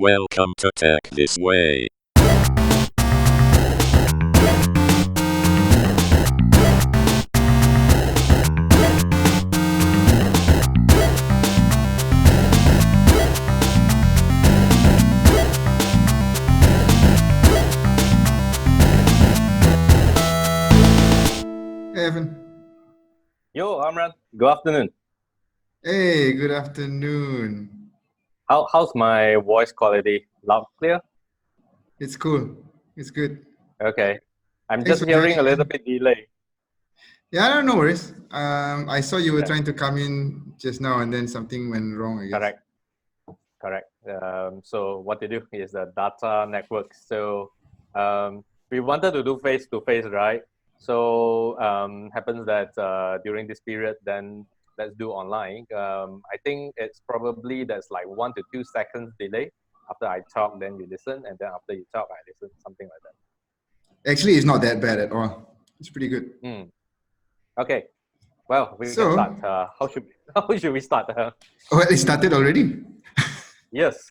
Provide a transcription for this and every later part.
Welcome to Tech This Way. Hey, Evan. Yo, Amran. Good afternoon. Hey, good afternoon. How's my voice quality? Loud, clear? It's cool. It's good. Okay. I'm Thanks just for hearing joining, a little man. bit delay. Yeah, no worries. I saw you were Yeah. trying to come in just now, and then something went wrong, I guess. Correct. So what they do is the data network. So we wanted to do face-to-face, right? So happens that during this period, then let's do online. I think it's probably there's like 1 to 2 seconds delay. After I talk, then you listen, and then after you talk, I listen, something like that. Actually, it's not that bad at all. It's pretty good. Okay. Well, we So- can start. How should we start? Oh, it started already? Yes.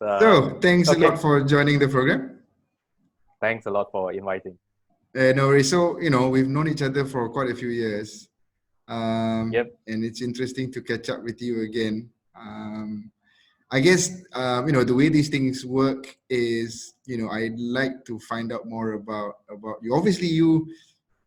So, thanks okay. a lot for joining the program. Thanks a lot for inviting. No worries. So, we've known each other for quite a few years. Yep. And it's interesting to catch up with you again. I guess, the way these things work is, I'd like to find out more about you. Obviously, you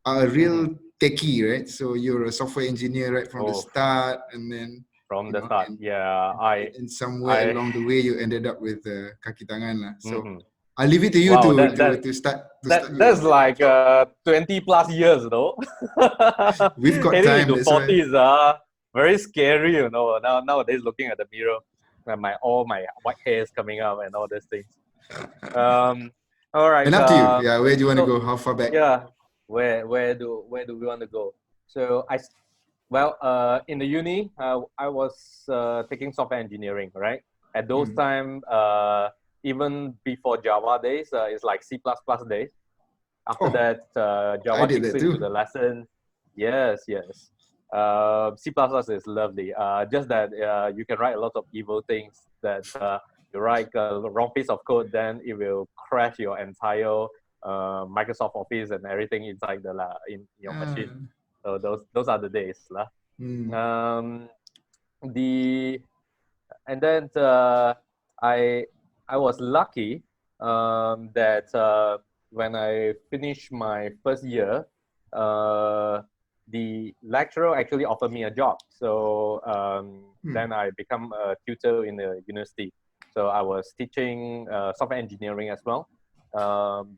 are a real techie, right? So you're a software engineer right from the start, and then From the start, yeah. In somewhere along the way, you ended up with Kakitangan. So I'll leave it to you Wow, to start. That's like 20 plus years, though. We've got Heading time. into That's why. 40s, very scary, nowadays looking at the mirror, and all my white hairs coming out and all these things. All right. And up to you. Yeah, where do you want to go? How far back? Yeah, where do we want to go? So in the uni, I was taking software engineering, right? At those time, even before Java days, it's like C++ days. After that, Java kicks into the lesson. Yes. C++ is lovely. Just that you can write a lot of evil things that you write a wrong piece of code, then it will crash your entire Microsoft Office and everything inside in your machine. So those are the days. And then I was lucky that when I finished my first year, the lecturer actually offered me a job. So then I become a tutor in the university. So I was teaching software engineering as well.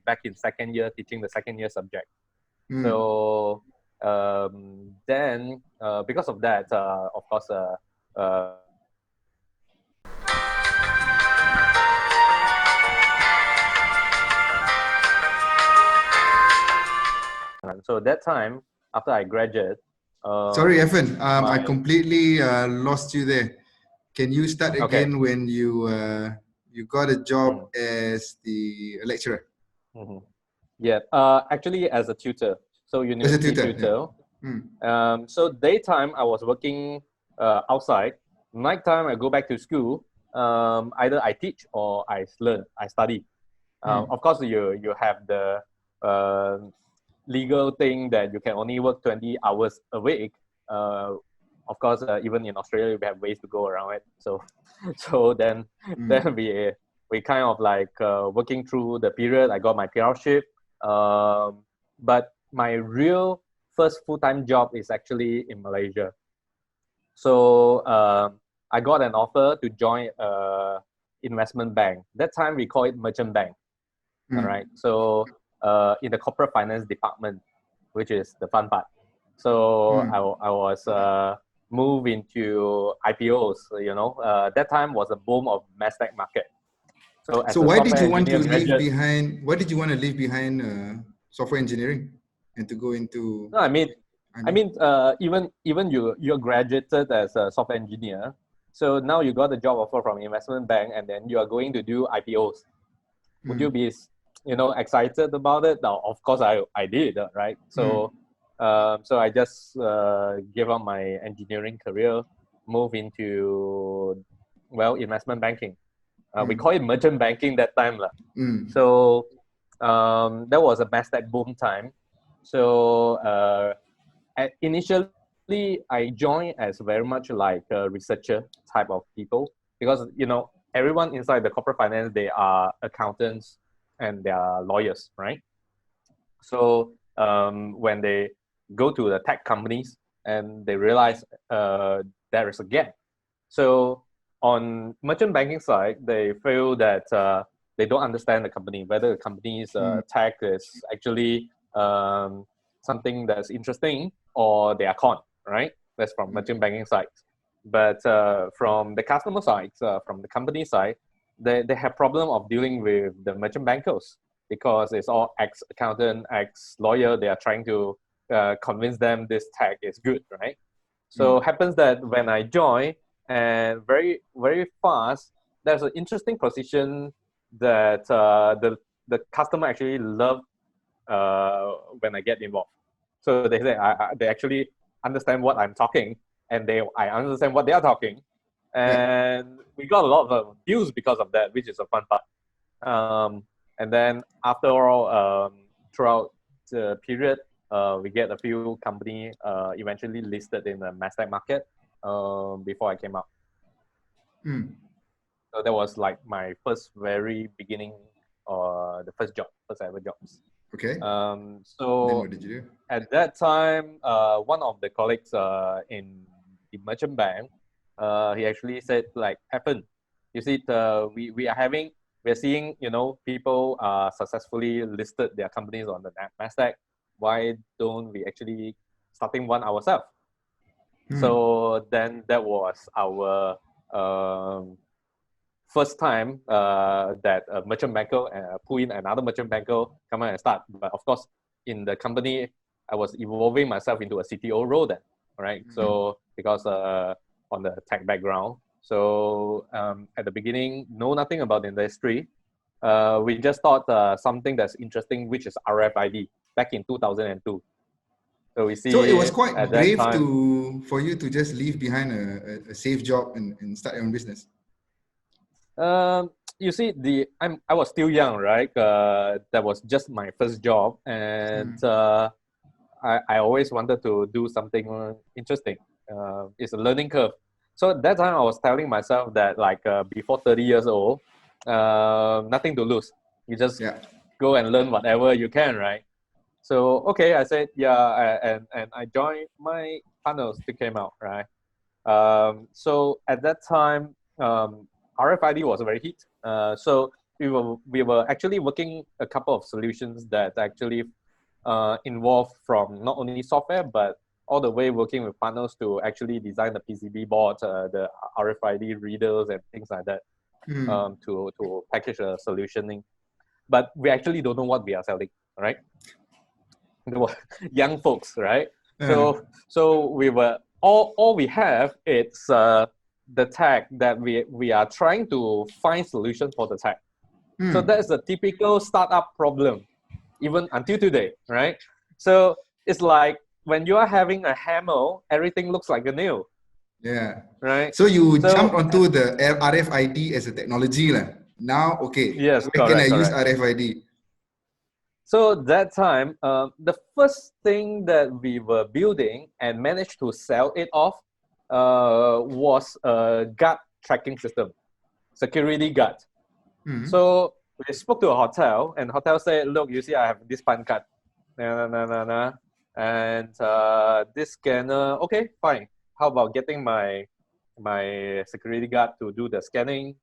Back in second year, teaching the second year subject. So then because of that, of course, so that time after I graduated. Sorry, Effon, I completely lost you there. Can you start again when you got a job as the lecturer? Yeah, actually as a tutor. So university tutor. Yeah. So daytime I was working outside. Nighttime I go back to school. Either I teach or I learn. I study. Of course, you have the legal thing that you can only work 20 hours a week. Of course, even in Australia, we have ways to go around it. So then we kind of like working through the period. I got my PR-ship, but my real first full-time job is actually in Malaysia. So I got an offer to join investment bank. That time we call it merchant bank. All right. So in the corporate finance department, which is the fun part. So I was moved into IPOs. That time was a boom of Nasdaq market. So why did you want to leave behind? Why did you want to leave behind software engineering and to go into? No, I mean, even you're graduated as a software engineer. So now you got a job offer from investment bank, and then you are going to do IPOs. Would you be excited about it? Now, of course, I did, right? So so I just gave up my engineering career, move into investment banking. We call it merchant banking that time. Mm. So that was a Mastech boom time. So initially, I joined as very much like a researcher type of people because, everyone inside the corporate finance, they are accountants and they are lawyers, right? So when they go to the tech companies and they realize there is a gap. So on merchant banking side, they feel that they don't understand the company, whether the company's tech is actually something that's interesting or they are con, right? That's from merchant banking side. But from the customer side, from the company side, they have problem of dealing with the merchant bankers because it's all ex-accountant, ex-lawyer. They are trying to convince them this tech is good, right? So happens that when I join, and very, very fast, there's an interesting position that the customer actually love when I get involved. So they say they actually understand what I'm talking, and I understand what they are talking, and we got a lot of views because of that, which is a fun part. And then after all, throughout the period, we get a few company eventually listed in the Nasdaq market before I came out. So that was like my first very beginning, the first ever jobs. Okay. So then what did you do? At that time, one of the colleagues in the merchant bank, he actually said like, Effon, you see, we're seeing, people successfully listed their companies on the Nasdaq. Why don't we actually starting one ourselves? So then that was our first time that a merchant banker pull in another merchant banker come out and start. But of course, in the company, I was evolving myself into a CTO role then, right? So because on the tech background, so at the beginning, know nothing about the industry. We just thought something that's interesting, which is RFID back in 2002. So we see. So it was quite at brave that time, for you to just leave behind a safe job and start your own business. You see, I was still young, right? That was just my first job, and I always wanted to do something interesting. It's a learning curve. So at that time, I was telling myself that like before 30 years old, nothing to lose. You just go and learn whatever you can, right? So okay, I said and I joined. My partners still came out, right? So at that time, RFID was very hit. So we were actually working a couple of solutions that actually involved from not only software but all the way working with partners to actually design the PCB boards, the RFID readers and things like that, to package a solutioning. But we actually don't know what we are selling, right? Young folks, right? So we were all we have it's the tech that we are trying to find solutions for the tech. So that's a typical startup problem, even until today, right? So it's like when you are having a hammer, everything looks like a nail. Yeah. Right. So you jumped onto the RFID as a technology lah. Now, okay. Yes, where can I use correct. RFID? So that time, the first thing that we were building and managed to sell it off was a guard tracking system, security guard. So we spoke to a hotel, and hotel said, "Look, you see, I have this pan card, and this scanner. Okay, fine. How about getting my security guard to do the scanning?"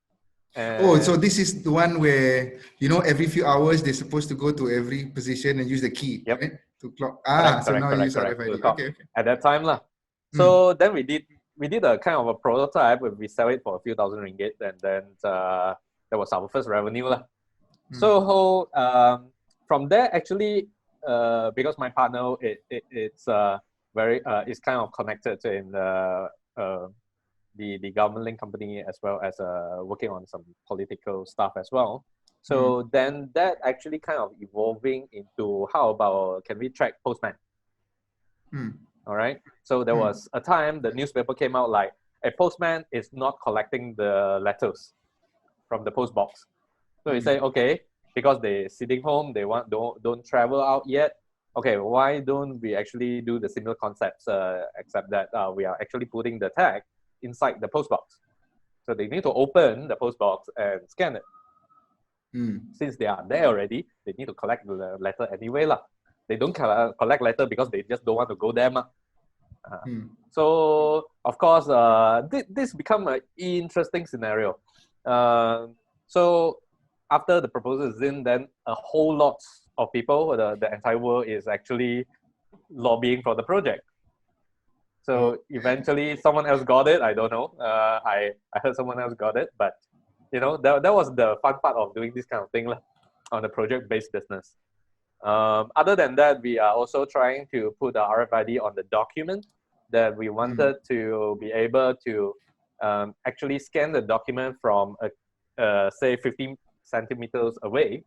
So this is the one where, every few hours they're supposed to go to every position and use the key, right? To clock. So now you use RFID. Okay. At that time lah. So then we did a kind of a prototype. We sell it for a few thousand ringgit, and then that was our first revenue lah. So from there, actually, because my partner it's it's kind of connected in the government link company as well as working on some political stuff as well. So then that actually kind of evolving into how about can we track postman? All right. So there was a time the newspaper came out like a postman is not collecting the letters from the post box. So we say, okay, because they're sitting home, they don't travel out yet. Okay, why don't we actually do the similar concepts, except that we are actually putting the tag inside the post box. So they need to open the post box and scan it. Since they are there already, they need to collect the letter anyway lah. They don't collect letter because they just don't want to go there ma. So of course, this become an interesting scenario. So after the proposal is in, then a whole lot of people, the entire world is actually lobbying for the project. So eventually someone else got it. I don't know. I heard someone else got it, but you know, that was the fun part of doing this kind of thing on a project-based business. Other than that, we are also trying to put the RFID on the document that we wanted to be able to actually scan the document from say 15 centimeters away.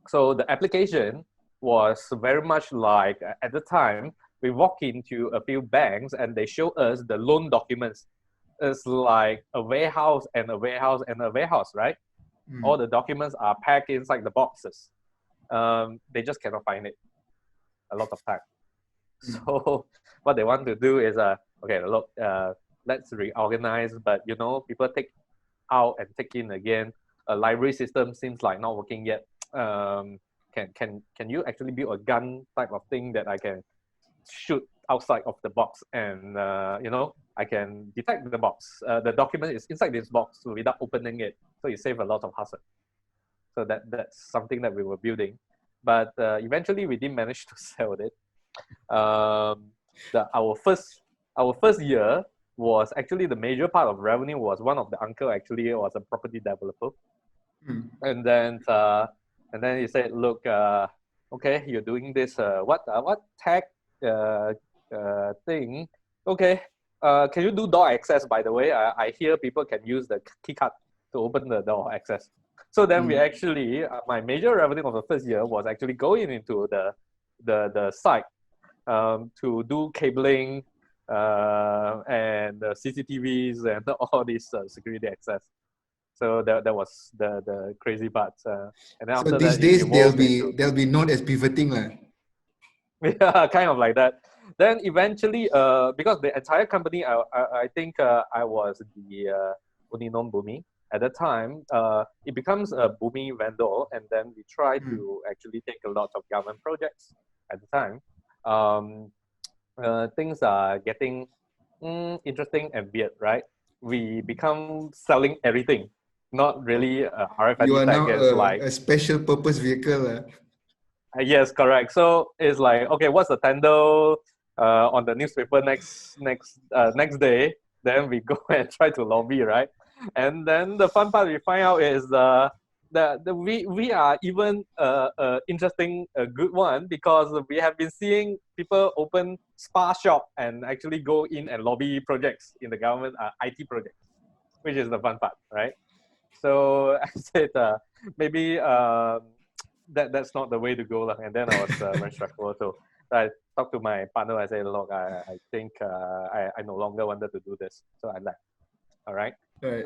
So the application was very much like, at the time, we walk into a few banks and they show us the loan documents. It's like a warehouse and a warehouse and a warehouse, right? All the documents are packed inside the boxes. They just cannot find it a lot of time. So what they want to do is, okay, look, let's reorganize, but you know, people take out and take in again. A library system seems like not working yet. Can you actually build a gun type of thing that I can shoot outside of the box and you know, I can detect the box. The document is inside this box without opening it, so you save a lot of hassle. So that's something that we were building, but eventually we didn't manage to sell it. Our first year was actually the major part of revenue was one of the uncle actually was a property developer, and then he said, look, okay, you're doing this what tag thing, okay, can you do door access? By the way, I hear people can use the key card to open the door access. So then we actually my major revenue of the first year was actually going into the site to do cabling and CCTVs and all these security access. So that was the crazy part. And then after so these that, days they'll be known as pivoting lah. Yeah, kind of like that. Then eventually, because the entire company, I think I was the only non-Boomi at the time. It becomes a Boomi vendor, and then we try to actually take a lot of government projects at the time. Things are getting interesting and weird, right? We become selling everything, not really RFID You are tag now is like a special purpose vehicle. yes, correct. So it's like, okay, what's the tender on the newspaper next day? Then we go and try to lobby, right? And then the fun part we find out is we are even interesting, a good one, because we have been seeing people open spa shop and actually go in and lobby projects in the government IT projects, which is the fun part, right? So I said maybe that's not the way to go, and then I was very stressful. So I talked to my partner. I said, look, I think I no longer wanted to do this, so I left. All right. Right.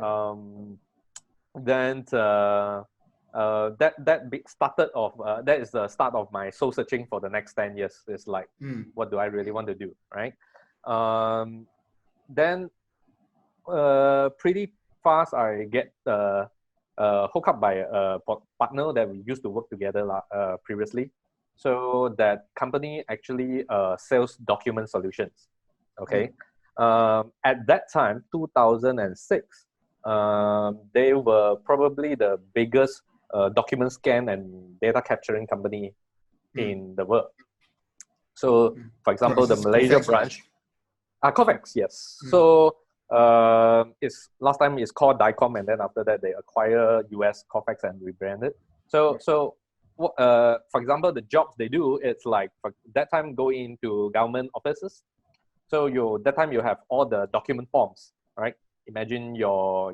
Then that big started of that is the start of my soul searching for the next 10 years. It's like, what do I really want to do, right? Then pretty fast I get hooked up by a partner that we used to work together previously. So that company actually sells document solutions. Okay. At that time, 2006, they were probably the biggest document scan and data capturing company in the world. So, for example, the Malaysia branch, Covex, yes. So it's last time it's called DICOM, and then after that they acquire US Covex and rebranded. So for example, the jobs they do, it's like for that time go into government offices. So that time you have all the document forms, right? Imagine your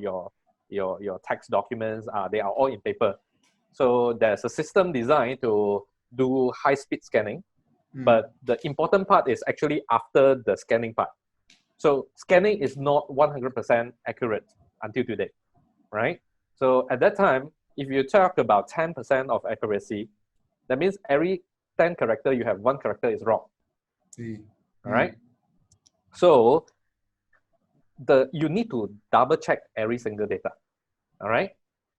tax documents, they are all in paper. So there's a system designed to do high-speed scanning, but the important part is actually after the scanning part. So scanning is not 100% accurate until today, right? So at that time, if you talk about 10% of accuracy, that means every 10 character you have 1 character is wrong. All right. So you need to double check every single data. All right.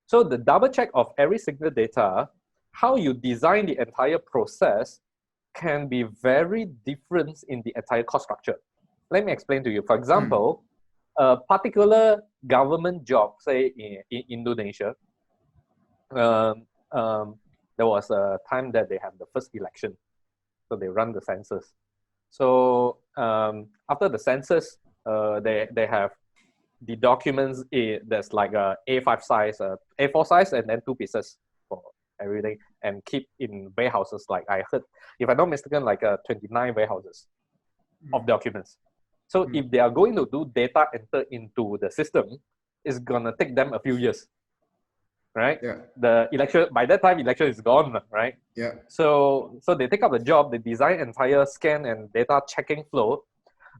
So the double check of every single data, how you design the entire process can be very different in the entire cost structure. Let me explain to you. For example, a particular government job, say in Indonesia, there was a time that they have the first election. So they run the census. So after the census, they have the documents that's like a A5 size, A4 size, and then 2 pieces for everything, and keep in warehouses. Like I heard, if I'm not mistaken, like 29 warehouses of documents. So if they are going to do data enter into the system, it's gonna take them a few years, right? Yeah. The election, by that time, election is gone, right? Yeah. So they take up the job, they design entire scan and data checking flow.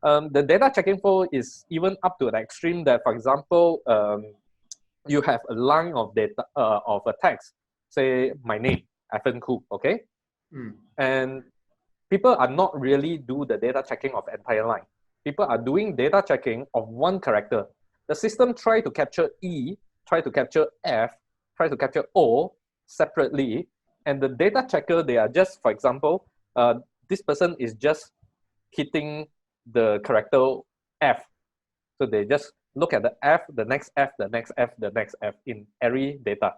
The data checking flow is even up to an extreme that, for example, you have a line of data of a text, say my name, Effon Khoo, okay? And people are not really do the data checking of entire line. People are doing data checking of 1 character. The system try to capture E, try to capture F, try to capture O separately, and the data checker, they are just, for example, this person is just hitting the character F. So they just look at the F, the next F, the next F, the next F in every data.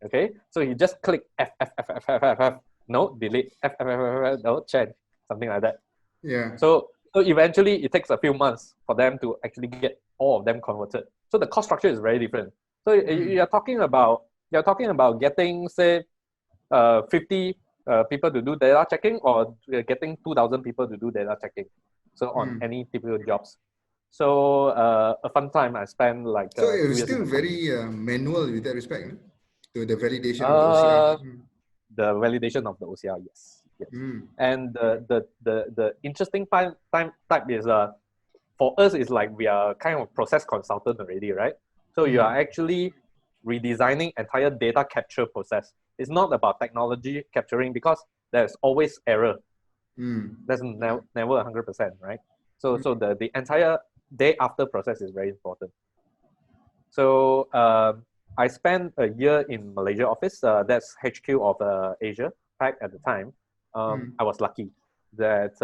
Okay, so you just click F, F, F, F, F, F, F, no, delete, F, F, F, F, F, no, change, something like that. Yeah. So eventually it takes a few months for them to actually get all of them converted. So the cost structure is very different. So you're talking about getting, say, 50 people to do data checking, or getting 2,000 people to do data checking. So on any typical jobs. So a fun time I spent like So it 2 was years still in very manual with that respect, no? To the validation of the OCR. the validation of the OCR, yes. And the interesting type is for us is like we are kind of process consultant already, right? So you are actually redesigning entire data capture process. It's not about technology capturing, because there's always error. There's never 100%, right? So the entire day after process is very important. So I spent a year in Malaysia office. That's HQ of Asia Pac at the time. I was lucky that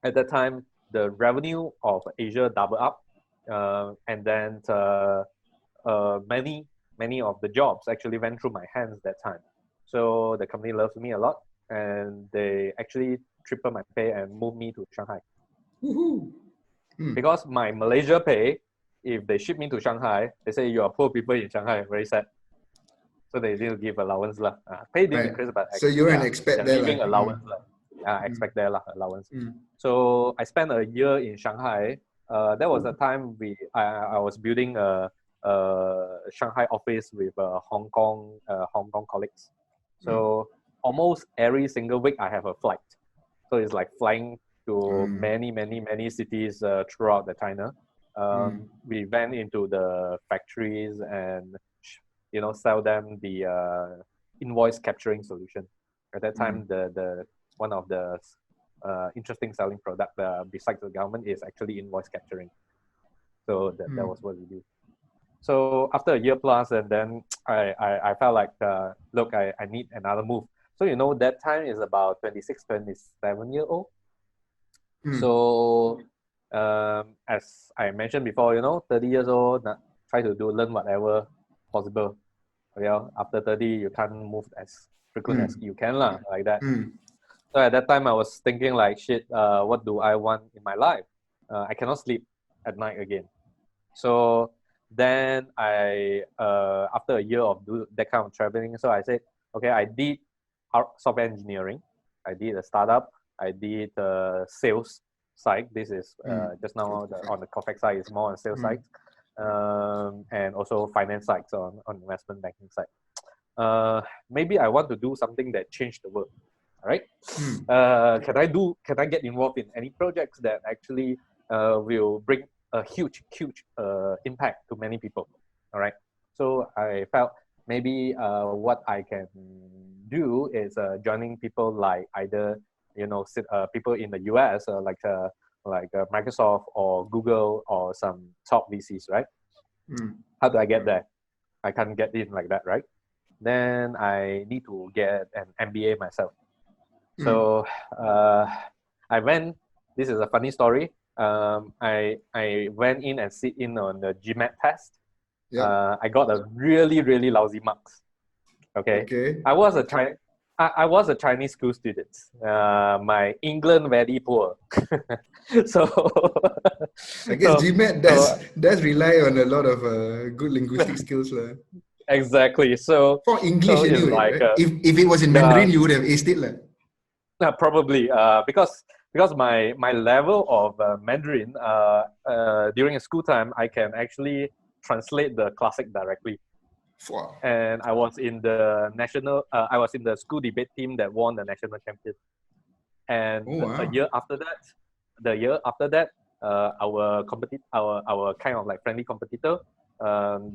at that time the revenue of Asia doubled up, and then many of the jobs actually went through my hands that time. So the company loves me a lot, and they actually triple my pay and moved me to Shanghai. Because my Malaysia pay, if they ship me to Shanghai, they say you are poor people in Shanghai, very sad. So they didn't give allowance lah. Pay didn't increase, but so you're an expat there, giving allowance lah. Expect there lah, allowance. So I spent a year in Shanghai. That was the time I was building a Shanghai office with Hong Kong colleagues. So almost every single week I have a flight. So it's like flying to many cities throughout the China. We went into the factories and sell them the invoice capturing solution. At that time, the one of the interesting selling product besides the government is actually invoice capturing. So that was what we do. So after a year plus, and then I felt like, look, I need another move. So that time is about 26, 27 year old. So as I mentioned before, 30 years old, try to learn whatever possible. After 30, you can't move as frequent as you can lah, like that. So at that time, I was thinking like, shit, what do I want in my life? I cannot sleep at night again. So then after a year of that kind of traveling, so I said, okay, I did software engineering. I did a startup. I did sales side. This is just now on the COFEX side is more on sales side. And also finance side, so on investment banking side. Maybe I want to do something that changed the world. All right. Can I get involved in any projects that actually will bring a huge impact to many people? All right. So I felt maybe what I can do is joining people like either people in the US like Microsoft or Google or some top VCs, right? How do I get there? I can't get in like that, right? Then I need to get an MBA myself. So I went. This is a funny story. I went in and sit in on the GMAT test. I got a really lousy marks. Okay. I was a Chinese school student. My England very poor. So I guess GMAT does rely on a lot of good linguistic skills. Exactly. So for English so anyway, like, right? If it was in Mandarin, you would have aced it. Probably because my level of Mandarin during school time, I can actually translate the classic directly. Wow. And I was in the I was in the school debate team that won the national champion. And a year after that, our kind of like friendly competitor,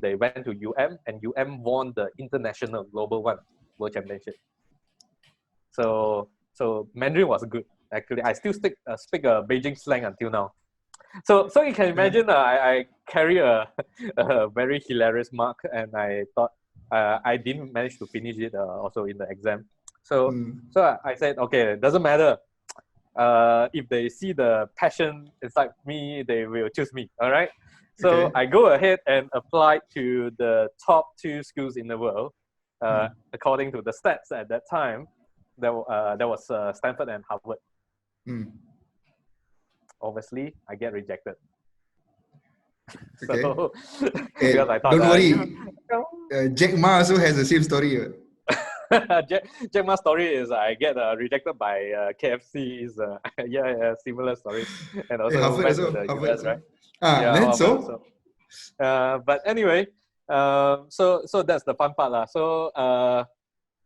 they went to UM, and UM won the international global one world championship. So Mandarin was good. Actually, I still speak a Beijing slang until now. So you can imagine, I carry a very hilarious mark, and I thought I didn't manage to finish it also in the exam. So I said, okay, it doesn't matter. If they see the passion inside me, they will choose me. All right. So I go ahead and apply to the top 2 schools in the world, according to the stats at that time. That was Stanford and Harvard. Obviously, I get rejected. Okay. So, because I thought, don't worry, Jack Ma also has the same story. Jack Ma's story is I get rejected by KFC. Is similar story, and also went to the US, right? Then so. But anyway, so that's the fun part, lah. So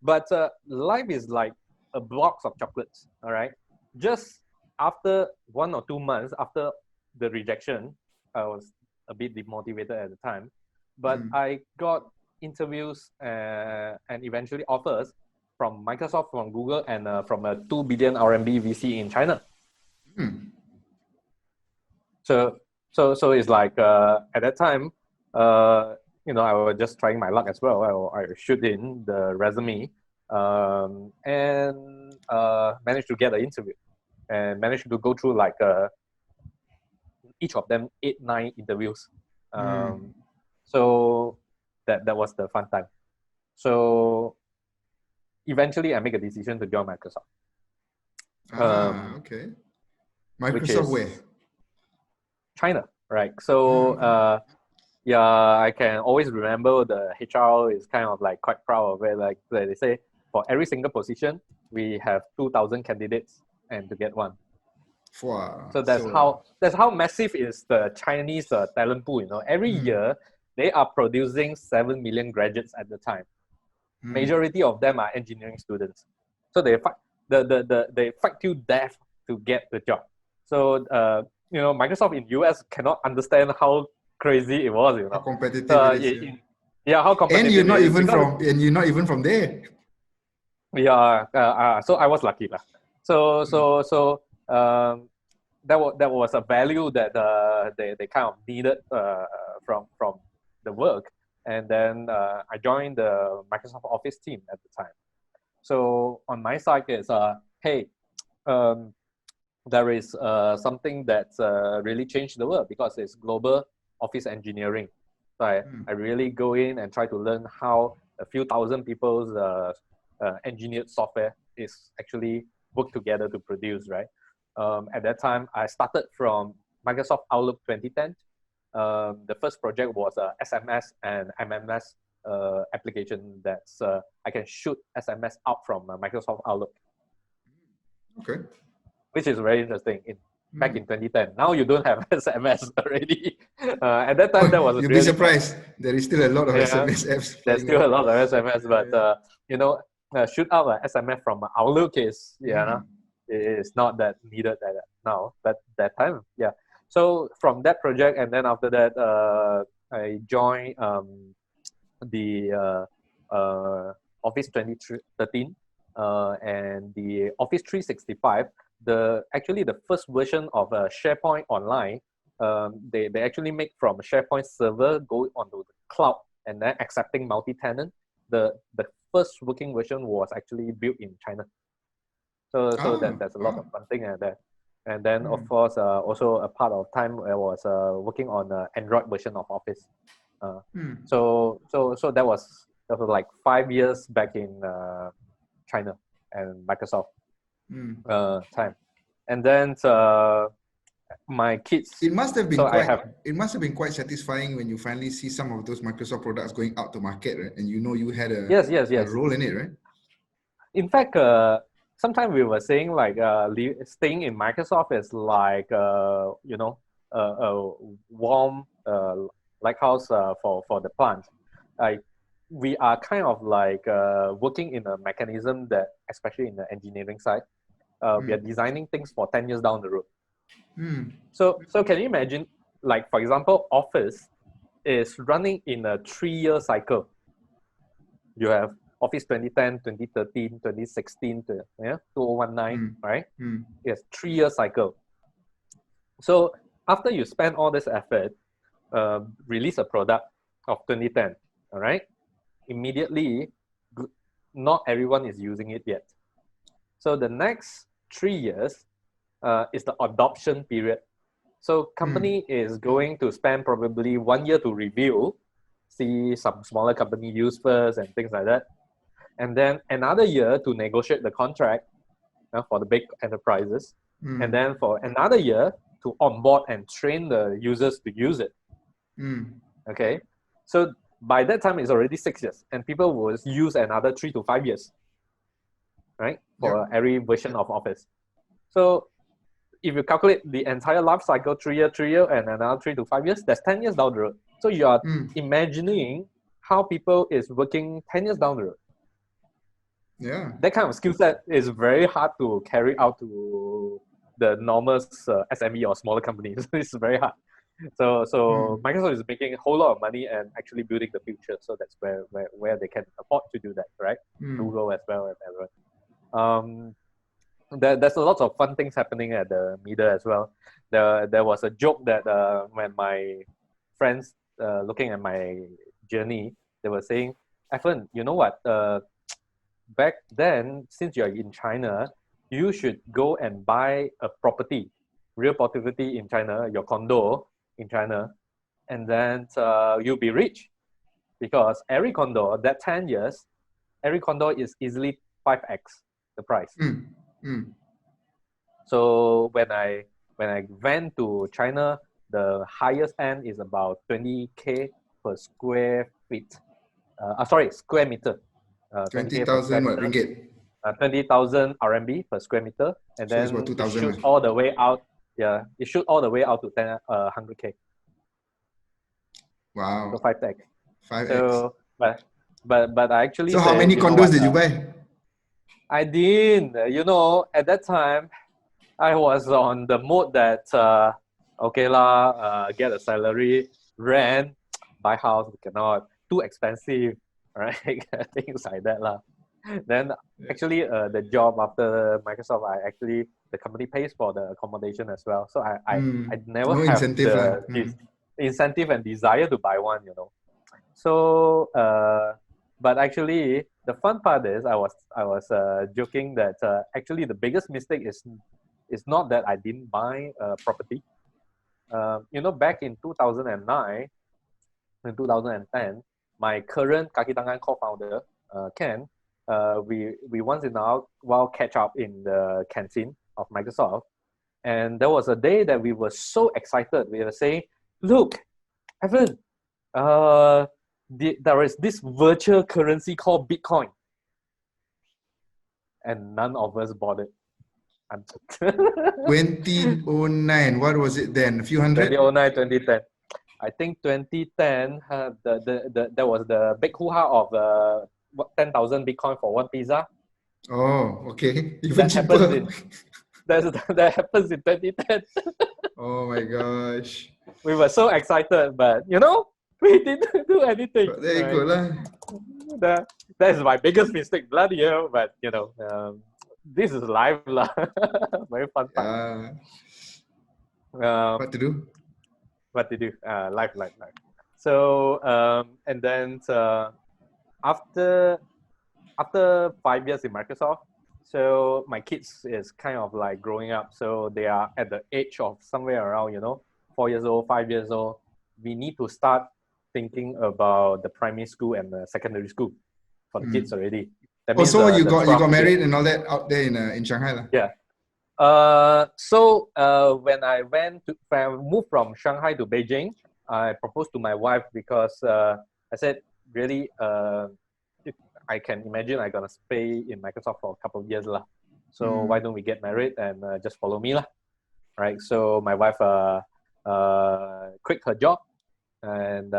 but life is like a box of chocolates. All right, just after 1 or 2 months after the rejection, I was a bit demotivated at the time, but I got interviews and eventually offers from Microsoft, from Google, and from a 2 billion RMB VC in China. So it's like at that time, I was just trying my luck as well. I shoot in the resume and managed to get an interview and managed to go through like each of them 8-9 interviews. So that was the fun time. So eventually I make a decision to join Microsoft. Okay. Microsoft where? China, right? So I can always remember the HR is kind of like quite proud of it. Like they say, for every single position, we have 2,000 candidates and to get one. Wow. So that's how massive is the Chinese talent pool. Every year they are producing 7 million graduates at the time. Majority of them are engineering students. So they fight they fight to death to get the job. So Microsoft in US cannot understand how crazy it was. How competitive it is. How competitive. And you're not even from there. Yeah. So I was lucky lah. So that was a value that they kind of needed from the work, and then I joined the Microsoft Office team at the time. So on my side is hey, there is something that really changed the world because it's global office engineering. So I really go in and try to learn how a few thousand people's engineered software is actually work together to produce, right? At that time, I started from Microsoft Outlook 2010. The first project was a SMS and MMS application that's I can shoot SMS out from Microsoft Outlook. Okay. Which is very interesting. Back in 2010. Now you don't have SMS already. At that time, that was you'll really be surprised. There is still a lot of SMS apps. There's still a lot of SMS, but shoot out an SMS from Outlook is it's not that needed now. But that time, yeah. So from that project, and then after that, I joined the Office 2013 and the Office 365. Actually the first version of SharePoint Online. They actually make from SharePoint server go onto the cloud and then accepting multi-tenant. The first working version was actually built in China. So there's a lot of fun thing there. And then of course also a part of time I was working on Android version of Office. So that was like 5 years back in China and Microsoft time. And then my kids. It must have been so it must have been quite satisfying when you finally see some of those Microsoft products going out to market, right? And you know you had a role in it, right? In fact, sometimes we were saying like staying in Microsoft is like a warm lighthouse for the plant. Like we are kind of like working in a mechanism that, especially in the engineering side, we are designing things for 10 years down the road. So can you imagine, like for example, Office is running in a 3-year cycle. You have Office 2010, 2013, 2016, 2019, right? Yes, 3-year cycle. So after you spend all this effort, release a product of 2010, all right? Immediately, not everyone is using it yet. So the next 3 years is the adoption period. So company is going to spend probably 1 year to review, see some smaller company use first and things like that. And then another year to negotiate the contract for the big enterprises. And then for another year to onboard and train the users to use it. Okay. So by that time, it's already 6 years. And people will use another 3 to 5 years, right? For every version of Office. So if you calculate the entire life cycle, 3 year, and another 3 to 5 years, that's 10 years down the road. So you are imagining how people is working 10 years down the road. Yeah. That kind of skill set is very hard to carry out to the normal SME or smaller companies. It's very hard. So Microsoft is making a whole lot of money and actually building the future. So that's where they can afford to do that, right? Google as well and everyone. There's a lot of fun things happening at the middle as well. There was a joke that when my friends looking at my journey, they were saying, Effon, you know what? Back then, since you're in China, you should go and buy a property, real property in China, your condo in China, and then you'll be rich. Because every condo, that 10 years, every condo is easily 5x the price. So when I went to China, the highest end is about 20K per square feet. Square meter. 20,000 ringgit? 20,000 RMB per square meter, and So then it's about 2,000 it shoots all the way out. Yeah, it shoots all the way out to 100K. Wow. So 5x. 5x. So, but I actually. So how many condos did you buy? I didn't. At that time, I was on the mode that get a salary, rent, buy house, cannot, too expensive, right? Things like that lah. Then actually the job after Microsoft, the company pays for the accommodation as well. So I never no have incentive the incentive and desire to buy one, So but actually the fun part is I was joking that actually the biggest mistake is not that I didn't buy a property. Back in 2009 and 2010, my current Kakitangan co-founder, Ken, we once in a while catch up in the canteen of Microsoft. And there was a day that we were so excited. We were saying, look, Evan, there is this virtual currency called Bitcoin. And none of us bought it. 2009, what was it then? A few hundred? 2009, 2010. I think 2010, there was the big hoo-ha of 10,000 Bitcoin for one pizza. Oh, okay. Even that cheaper. That happens in 2010. Oh my gosh. We were so excited, but We didn't do anything. There you right? go lah. That is my biggest mistake. Bloody hell! But this is life lah. Very fun time. What to do? What to do? Life. So and then after 5 years in Microsoft, so my kids is kind of like growing up. So they are at the age of somewhere around 4 years old, 5 years old. We need to start thinking about the primary school and the secondary school for the kids already. That means, so you got 12 married and all that out there in Shanghai lah. Yeah. When I moved from Shanghai to Beijing, I proposed to my wife because I said, really, if I can imagine I'm gonna stay in Microsoft for a couple of years lah. So why don't we get married and just follow me lah, right? So my wife quit her job and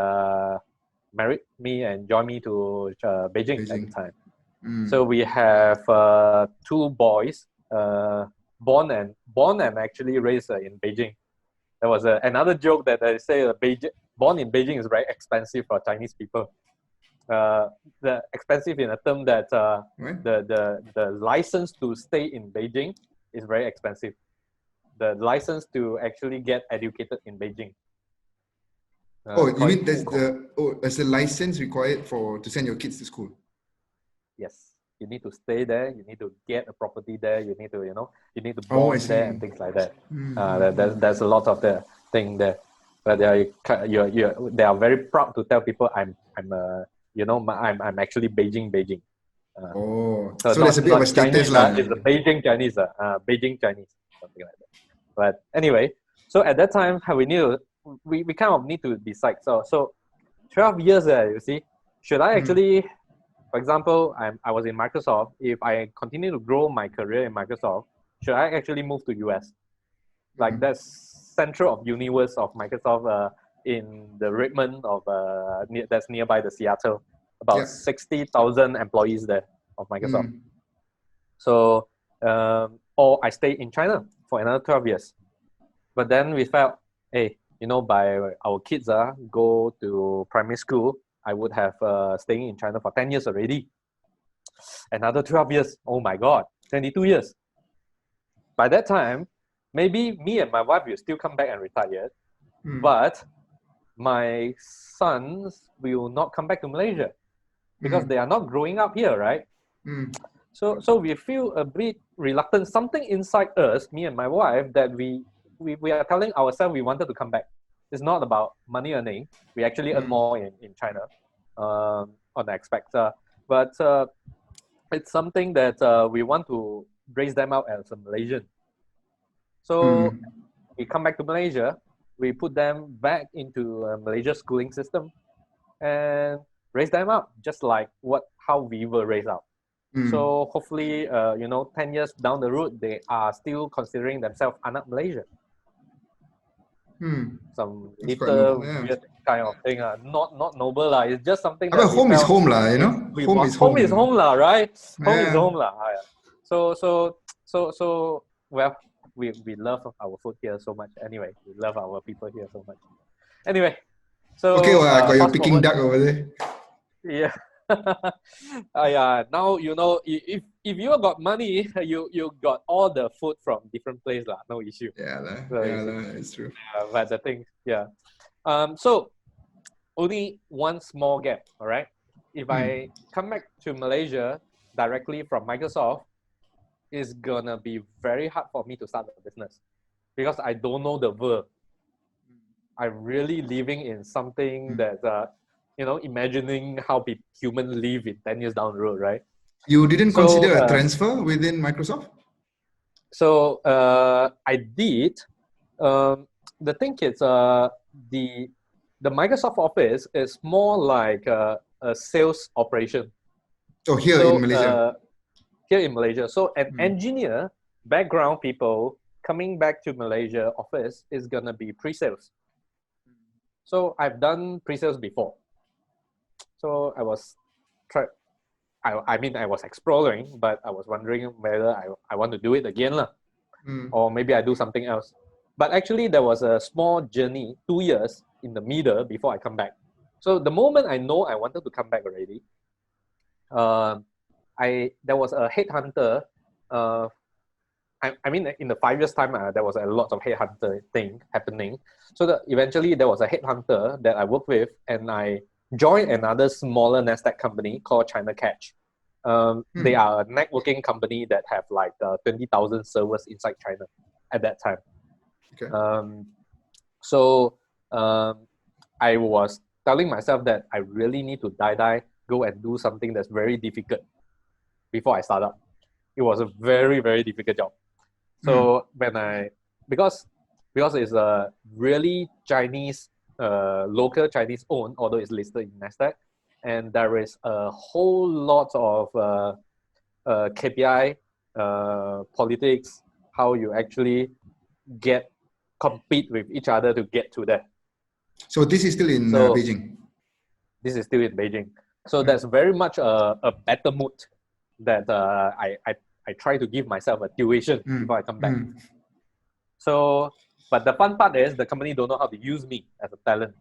married me and joined me to Beijing at the time. So we have 2 boys, born and actually raised in Beijing. There was another joke that I say born in Beijing is very expensive for Chinese people. The expensive in a term that the license to stay in Beijing is very expensive. The license to actually get educated in Beijing. You mean there's a license required to send your kids to school? Yes, you need to stay there. You need to get a property there. You need to, you need to born there and things like that. There's a lot of the thing there, but they are very proud to tell people I'm actually Beijing. So there's a bit of a status lah. It's a Beijing Chinese, Beijing Chinese, something like that. But anyway, so at that time we kind of need to decide. So 12 years there, you see, should I actually, for example, I was in Microsoft. If I continue to grow my career in Microsoft, should I actually move to US? Like that's central of universe of Microsoft in the Redmond of that's nearby the Seattle. About 60,000 employees there of Microsoft. So or I stay in China for another 12 years. But then we felt, hey, by our kids go to primary school, I would have staying in China for 10 years already. Another 12 years, oh my God, 22 years. By that time, maybe me and my wife will still come back and retire, but my sons will not come back to Malaysia because they are not growing up here, right? So we feel a bit reluctant. Something inside us, me and my wife, that we are telling ourselves we wanted to come back. It's not about money earning. We actually earn more in China on the expect. But it's something that we want to raise them out as a Malaysian. So we come back to Malaysia, we put them back into a Malaysia schooling system and raise them up just like how we were raised up. So hopefully, 10 years down the road, they are still considering themselves anak Malaysia. Some little weird kind of thing, not noble lah. It's just something that home is home lah, Home is home lah, right? Home is home lah. So well, we love our food here so much. Anyway, we love our people here so much. Anyway, so okay, well, I got your Peking duck over there. Yeah. Now if you got money, you got all the food from different places lah. No issue. It's true. But the thing, so only one small gap. All right. If I come back to Malaysia directly from Microsoft, it's gonna be very hard for me to start a business because I don't know the world. I'm really living in something that imagining how humans live in 10 years down the road, right? You didn't consider a transfer within Microsoft? So I did. The thing is, the Microsoft office is more like a sales operation. So here in Malaysia? Here in Malaysia. So an engineer, background people coming back to Malaysia office is going to be pre-sales. So I've done pre-sales before. So I was I was exploring, but I was wondering whether I want to do it again lah. Or maybe I do something else. But actually there was a small journey, 2 years in the middle before I come back. So the moment I know I wanted to come back already, there was a headhunter. I mean, in the 5 years time, there was a lot of headhunter thing happening. So that eventually there was a headhunter that I worked with, and I joined another smaller NASDAQ company called China Catch. They are a networking company that have like 20,000 servers inside China at that time. Okay. I was telling myself that I really need to go and do something that's very difficult before I start up. It was a very, very difficult job. So because it's a really Chinese, local Chinese owned, although it's listed in NASDAQ, and there is a whole lot of KPI, politics, how you actually compete with each other to get to that. So this is still in Beijing? This is still in Beijing. So there's very much a better mood that I try to give myself a tuition before I come back. So, but the fun part is the company don't know how to use me as a talent.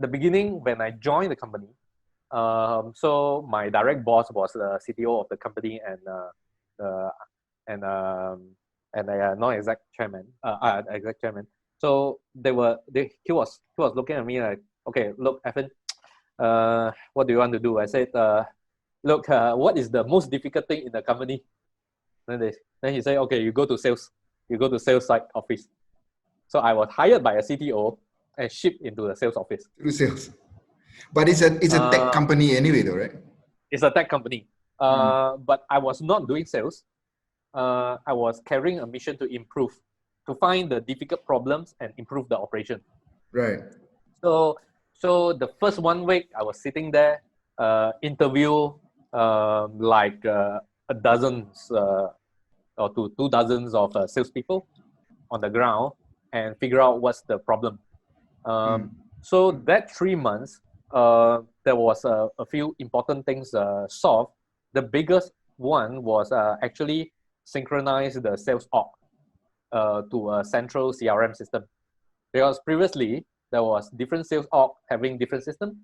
The beginning when I joined the company, so my direct boss was the CTO of the company and a non-exec chairman, exec chairman. So he was looking at me like, okay, look, Effon, what do you want to do? I said, look, what is the most difficult thing in the company? Then he said, okay, you go to sales side office. So I was hired by a CTO and shipped into the sales office. Through sales. But it's a tech company anyway though, right? It's a tech company. But I was not doing sales. I was carrying a mission to find the difficult problems and improve the operation. Right. So the first 1 week I was sitting there, interview like a dozens or two dozens of salespeople on the ground and figure out what's the problem. So that 3 months, there was a few important things solved. The biggest one was actually synchronize the sales org to a central CRM system. Because previously, there was different sales org having different system,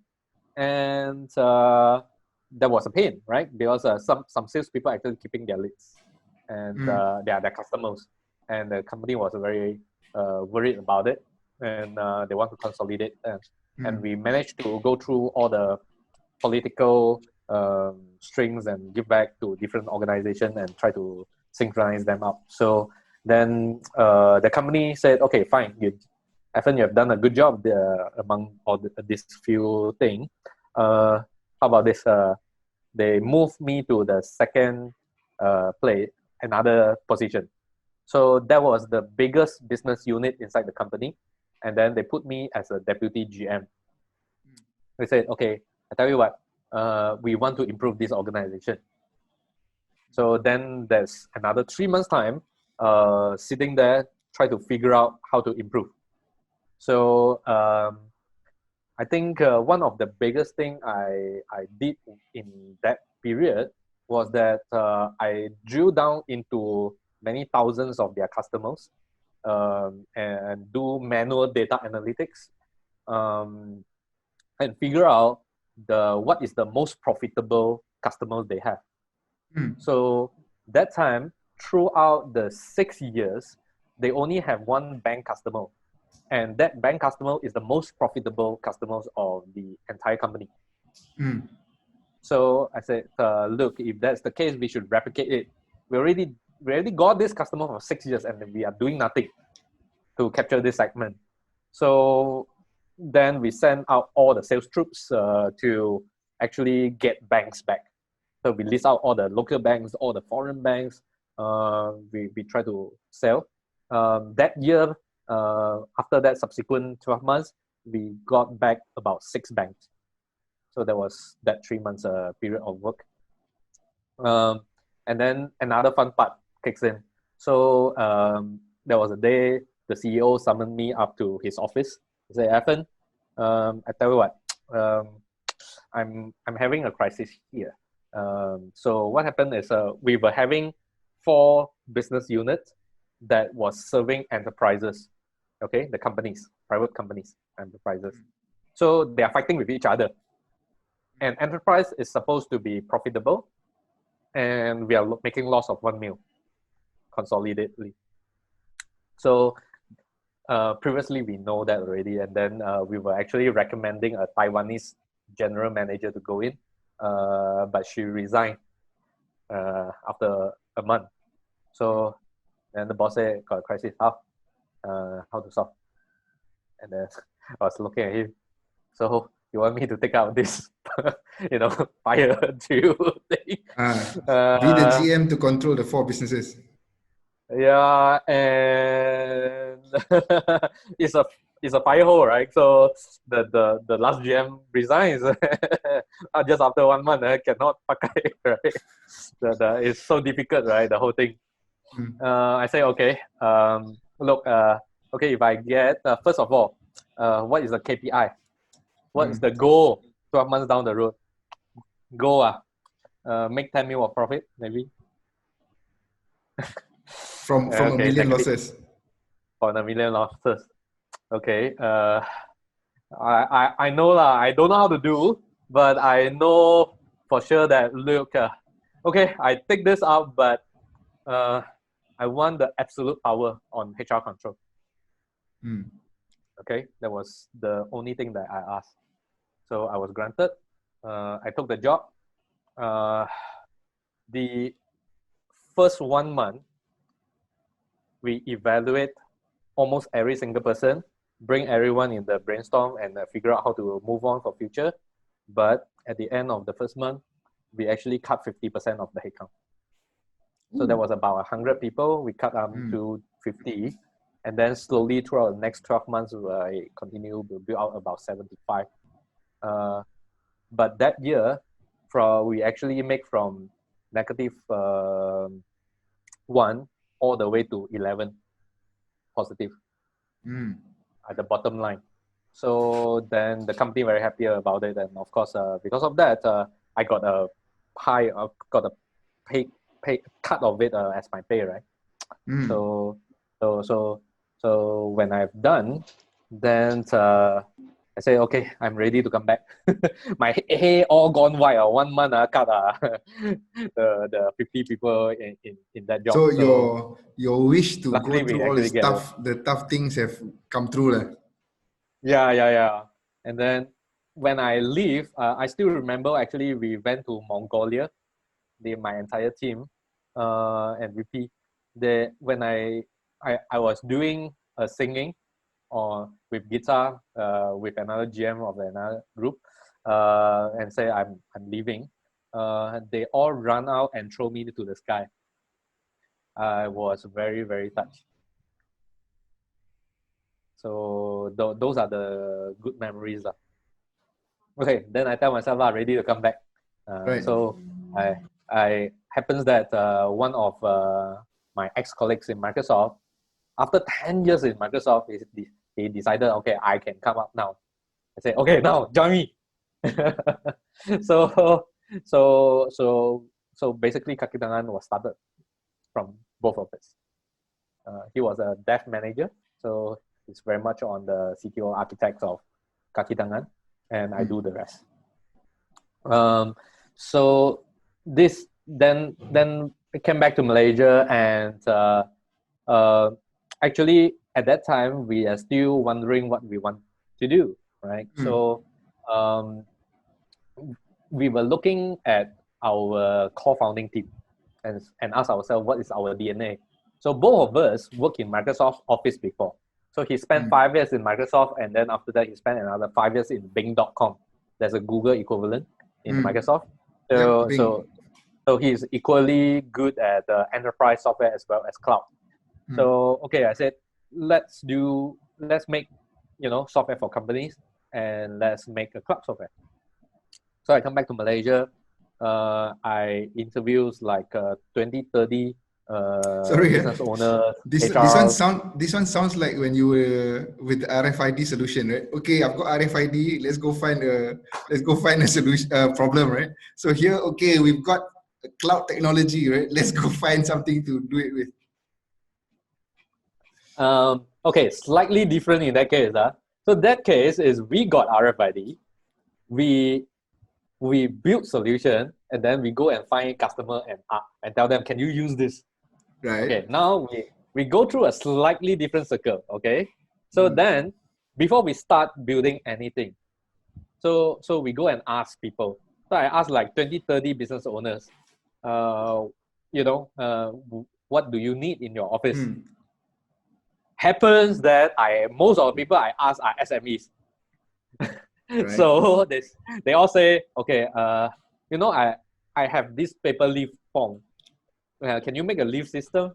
and that was a pain, right? Because some salespeople actually keeping their leads and their customers, and the company was very worried about it, and they want to consolidate. And we managed to go through all the political strings and give back to different organizations and try to synchronize them up. So then the company said, okay, fine, Effon, you have done a good job among all these few things. How about this? They moved me to the second another position. So that was the biggest business unit inside the company. And then they put me as a deputy GM. They said, okay, I tell you what, we want to improve this organization. So then there's another 3 months time, sitting there, try to figure out how to improve. So I think one of the biggest thing I did in that period was that I drew down into many thousands of their customers and do manual data analytics and figure out what is the most profitable customers they have. So that time, throughout the 6 years, they only have one bank customer. And that bank customer is the most profitable customers of the entire company. So I said, look, if that's the case, we should replicate it. We already got this customer for 6 years and we are doing nothing to capture this segment. So then we send out all the sales troops to actually get banks back. So we list out all the local banks, all the foreign banks. We try to sell. That year, after that subsequent 12 months, we got back about 6 banks. So there was that 3 months period of work. And then another fun part kicks in. So there was a day the CEO summoned me up to his office. He said, Effon, I tell you what, I'm having a crisis here. So what happened is we were having 4 business units that was serving enterprises, okay, the companies. private companies, enterprises. So they are fighting with each other. And enterprise is supposed to be profitable, and we are making loss of 1 mil consolidatedly. So previously we know that already, and then we were actually recommending a Taiwanese general manager to go in, but she resigned after a month. So then the boss said, got a crisis, how to solve? And then I was looking at him, so you want me to take out this fire drill thing? Be the GM to control the 4 businesses. Yeah, and it's a fire hole, right? So the last GM resigns just after 1 month. Cannot pakai, right? It's so difficult, right? The whole thing. I say, okay, look, okay, if I get first of all, what is the KPI? What is the goal 12 months down the road? Goal, make 10 mil of profit, maybe. From a million losses. From a million losses. Okay. I know lah. I don't know how to do, but I know for sure that look. Okay, I take this out, but I want the absolute power on HR control. Okay, that was the only thing that I asked. So I was granted. I took the job. The first 1 month, we evaluate almost every single person, bring everyone in the brainstorm and figure out how to move on for future. But at the end of the first month, we actually cut 50% of the headcount. So there was about 100 people. We cut to 50. And then slowly throughout the next 12 months, I continue to build out about 75. But that year, we actually make from negative 1 all the way to 11 positive at the bottom line. So then the company very happy about it, and of course because of that I got a pay cut of it as my pay, right? So when I've done, then I say, okay, I'm ready to come back. My hair all gone white. 1 month cut the 50 people in that job. So your wish to go luckily through all the tough things have come true. Yeah. And then when I leave, I still remember actually we went to Mongolia, my entire team and VP. When I was doing singing or with guitar with another GM of another group and say I'm leaving, they all run out and throw me to the sky. I was very, very touched. So those are the good memories. Okay, then I tell myself ready to come back. Right. So I happens that one of my ex-colleagues in Microsoft, after 10 years in Microsoft, he decided, okay, I can come up now. I said, okay, now join me. So basically Kakitangan was started from both of us. He was a dev manager, so he's very much on the CTO architects of Kakitangan, and I do the rest. So this then I came back to Malaysia, and actually at that time we are still wondering what we want to do, right? So we were looking at our core founding team and ask ourselves, what is our DNA? So both of us worked in Microsoft Office before. So he spent 5 years in Microsoft, and then after that he spent another 5 years in Bing.com. There's a Google equivalent in Microsoft. So he's equally good at enterprise software as well as cloud. So okay, I said let's make software for companies, and let's make a cloud software. So I come back to Malaysia. I interviews like 20, 30 business owners. This one sounds like when you were with the RFID solution, right? Okay, I've got RFID. Let's go find a solution problem, right? So here, okay, we've got cloud technology, right? Let's go find something to do it with. Okay, slightly different in that case. So that case is we got RFID, we build solution, and then we go and find customer and tell them, can you use this? Right. Okay, now we go through a slightly different circle. Okay, so then before we start building anything, so we go and ask people. So I asked like 20, 30 business owners, what do you need in your office? Happens that most of the people I ask are SMEs. Right. So they all say, okay, I have this paper leaf form. Can you make a leaf system?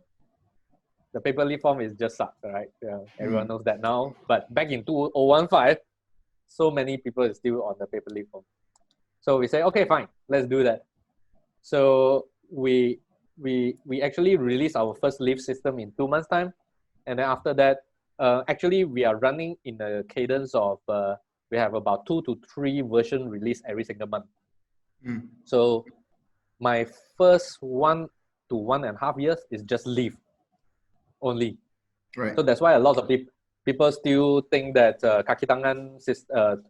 The paper leaf form is just sucks, right? Everyone knows that now. But back in 2015, so many people are still on the paper leaf form. So we say, okay, fine, let's do that. So we actually released our first leaf system in 2 months' time. And then after that, actually we are running in a cadence of, we have about 2 to 3 version released every single month. So my first 1 to 1.5 years is just leaf only. Right. So that's why a lot of people still think that Kakitangan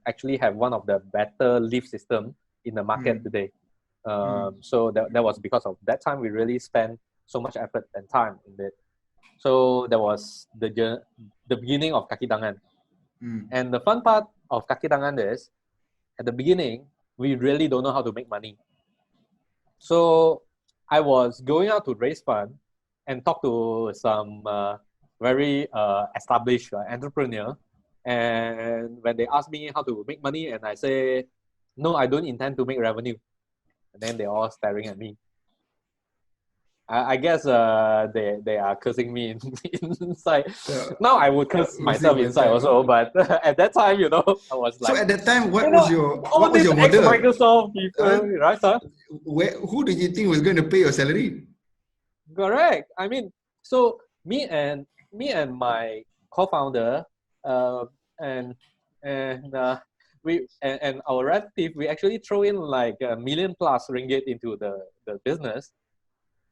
actually have one of the better leaf system in the market today. So that was because of that time we really spent so much effort and time in it. So that was the beginning of Kakitangan. And the fun part of Kakitangan is, at the beginning, we really don't know how to make money. So I was going out to raise fund and talk to some very established entrepreneur. And when they ask me how to make money, and I say, no, I don't intend to make revenue. And then they're all staring at me. I guess they are cursing me inside. Now I would curse myself inside also, but at that time, I was like. So at that time, what was your model? Microsoft people, right, sir? Who did you think was going to pay your salary? Correct. I mean, so me and my co-founder, and our relative, we actually throw in like $1 million+ ringgit into the business.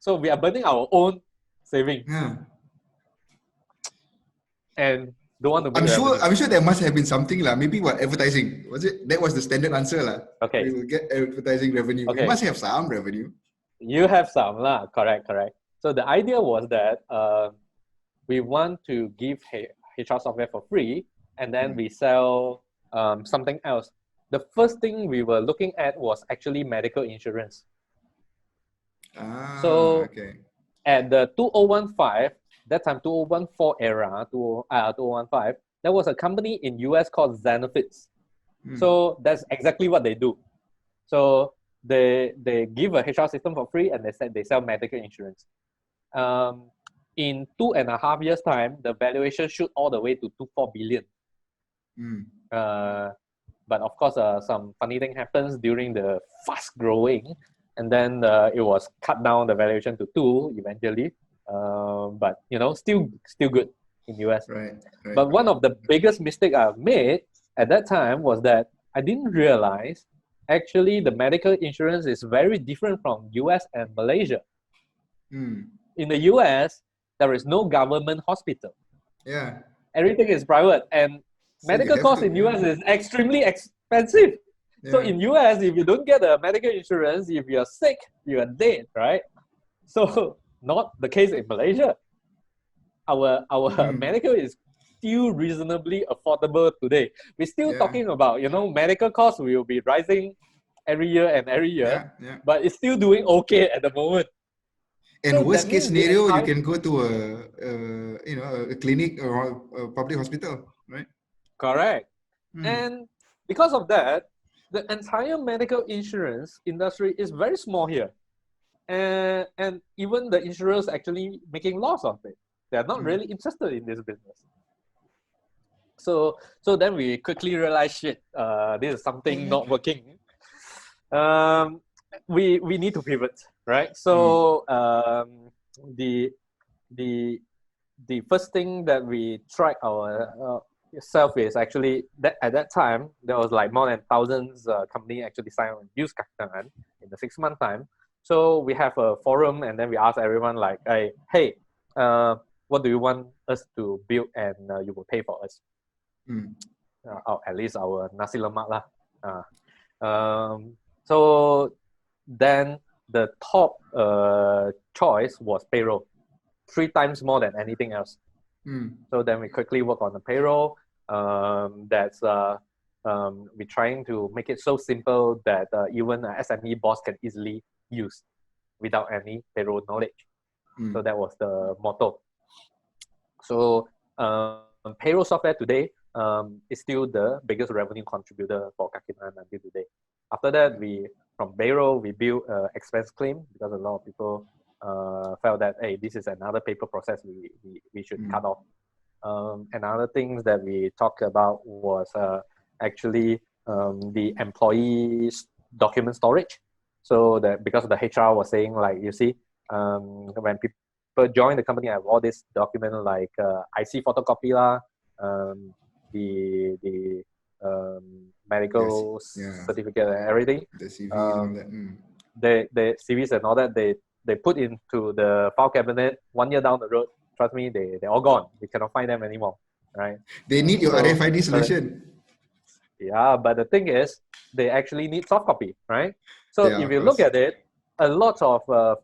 So we are burning our own savings. And don't want to make I'm sure there must have been something lah. Maybe what, advertising? Was it? That was the standard answer lah. Okay. We will get advertising revenue. Okay. You must have some revenue. You have some lah. Correct. So the idea was that we want to give HR software for free, and then we sell something else. The first thing we were looking at was actually medical insurance. So at the 2015, that time 2014 era, 2015, there was a company in US called Zenefits. So that's exactly what they do. So they give a HR system for free, and they sell medical insurance. In 2.5 years' time, the valuation shoot all the way to 4 billion. But of course, some funny thing happens during the fast growing. And then it was cut down the valuation to 2 eventually, but still good in US. Right. But one of the biggest mistake I've made at that time was that I didn't realize actually the medical insurance is very different from US and Malaysia. In the US, there is no government hospital. Yeah. Everything is private, and medical costs in US is extremely expensive. Yeah. So in US, if you don't get a medical insurance, if you're sick, you are dead, right? So not the case in Malaysia. Our medical is still reasonably affordable today. We're still talking about, medical costs will be rising every year, but it's still doing okay at the moment. And so worst case scenario, you can go to a clinic or a public hospital, right? Correct. And because of that, the entire medical insurance industry is very small here. And even the insurers actually making loss of it. They're not really interested in this business. So then we quickly realized, shit, this is something not working. We need to pivot, right? So the first thing that we tried our self is actually that at that time there was like more than thousands company actually sign on and use Kakitangan in the 6-month time. So we have a forum, and then we ask everyone like, hey, what do you want us to build, and you will pay for us. Or at least our nasi lemak lah. So then the top choice was payroll, 3 times more than anything else. So then we quickly work on the payroll. We're trying to make it so simple that even an SME boss can easily use without any payroll knowledge. So that was the motto. So payroll software today is still the biggest revenue contributor for Kakitangan until today. After that, from payroll, we built expense claim because a lot of people felt that, hey, this is another paper process we should cut off. Another things that we talked about was actually the employees' document storage. So that because the HR was saying, like, you see, when people join the company, I have all this document like IC photocopy lah, the medical certificate and everything. The CV and all that. The CVs and all that, they put into the file cabinet. 1 year down the road, trust me, they're all gone. We cannot find them anymore, right? They need your RFID solution. Yeah, but the thing is, they actually need soft copy, right? So if you look at it, a lot of the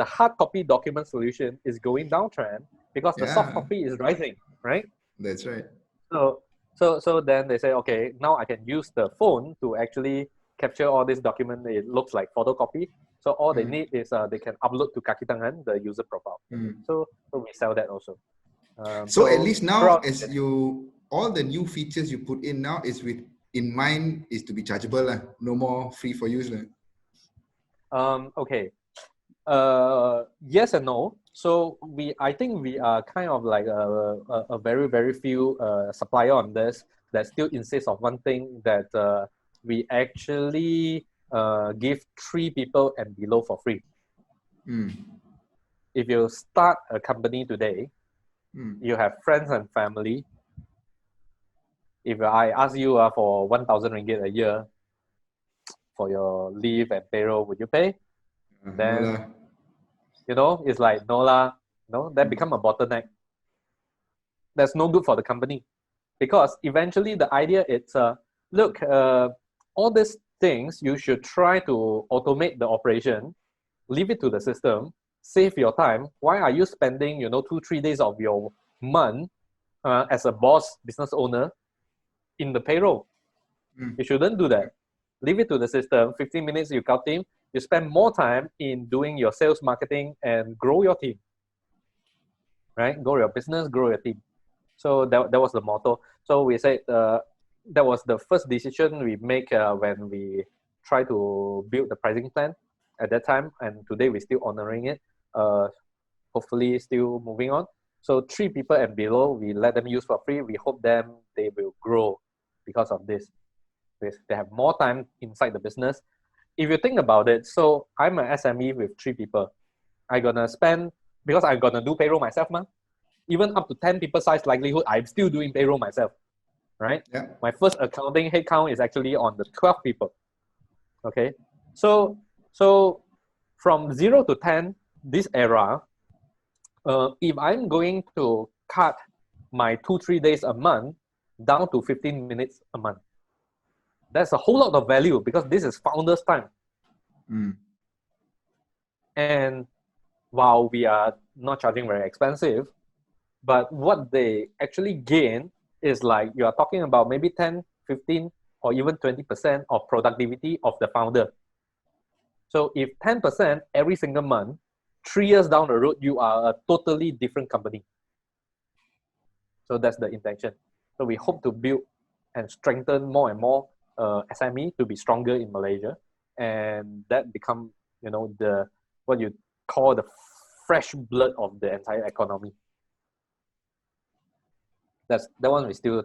hard copy document solution is going downtrend because the soft copy is rising, right? That's right. So then they say, okay, now I can use the phone to actually capture all this document. It looks like photocopy. So all they need is they can upload to Kakitangan, the user profile. So we sell that also. So at least now, all the new features you put in now is in mind is to be chargeable, no more free for use. Okay. Yes and no. So I think we are kind of like a very, very few supplier on this that still insists on one thing, that we actually give 3 people and below for free. If you start a company today, you have friends and family. If I ask you for 1,000 ringgit a year for your leave and payroll, would you pay? Then, it's like, no lah. No, that become a bottleneck. That's no good for the company. Because eventually the idea is, look, all these things, you should try to automate the operation, leave it to the system, save your time. Why are you spending, 2-3 days of your month as a boss, business owner, in the payroll? You shouldn't do that. Leave it to the system. 15 minutes, you cut team. You spend more time in doing your sales, marketing, and grow your team. Right? Grow your business, grow your team. So that was the motto. So we said that was the first decision we make when we try to build the pricing plan at that time. And today we're still honoring it. Hopefully still moving on. So 3 people and below, we let them use for free. We hope they will grow because of this. They have more time inside the business. If you think about it, so I'm an SME with 3 people. I'm going to spend, because I'm going to do payroll myself, even up to 10 people size likelihood, I'm still doing payroll myself, right? Yeah. My first accounting headcount is actually on the 12 people. Okay. So from 0 to 10, this era, if I'm going to cut my 2-3 days a month down to 15 minutes a month, that's a whole lot of value because this is founder's time. And while we are not charging very expensive, but what they actually gain is like you are talking about maybe 10, 15, or even 20% of productivity of the founder. So if 10% every single month, 3 years down the road, you are a totally different company. So that's the intention. So we hope to build and strengthen more and more SME to be stronger in Malaysia, and that become what you call the fresh blood of the entire economy. That one we still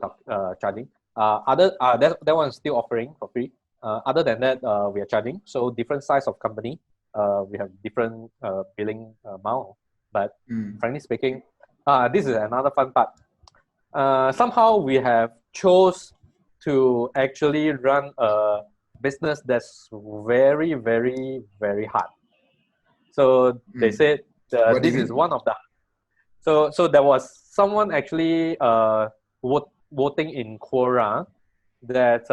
charging. That one is still offering for free. Other than that, we are charging. So different size of company, we have different billing amount. But frankly speaking, this is another fun part. Somehow we have chose to actually run a business that's very, very, very hard. So they said this is one of the So there was someone actually voting in Quora that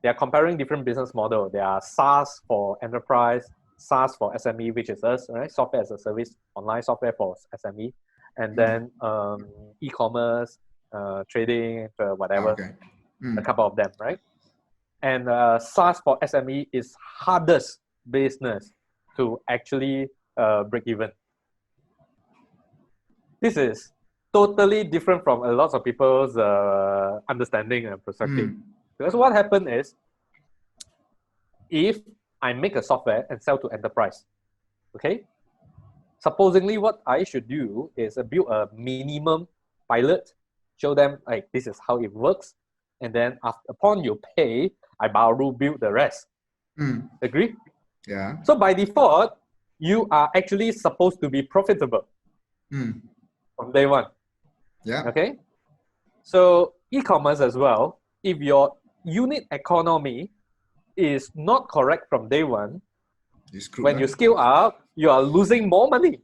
they are comparing different business model. There are SaaS for enterprise, SaaS for SME, which is us, right? Software as a service, online software for SME, and then e-commerce, trading, whatever, Okay. a couple of them, right? And SaaS for SME is hardest business to actually break even. This is totally different from a lot of people's understanding and perspective. Because what happened is, if I make a software and sell to enterprise, okay, supposedly what I should do is build a minimum pilot, show them like this is how it works, and then upon you pay, I baru build the rest. Agree? Yeah. So by default, you are actually supposed to be profitable from day one. Yeah. Okay. So e-commerce as well, if your unit economy is not correct from day one, when you scale up, you are losing more money.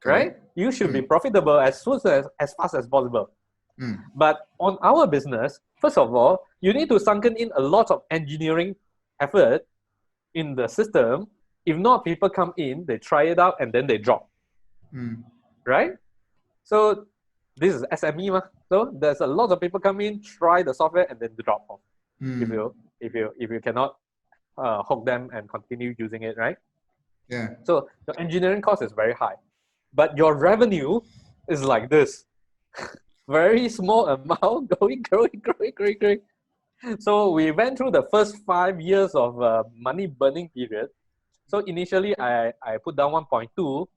Right? You should be profitable as fast as possible. But on our business, first of all, you need to sunken in a lot of engineering effort in the system. If not, people come in, they try it out, and then they drop. Right? So this is SME, so there's a lot of people come in, try the software, and then drop off. If you cannot hook them and continue using it, right? Yeah. So the engineering cost is very high, but your revenue is like this. Very small amount, growing. So we went through the first 5 years of money burning period. So initially, I put down 1.2.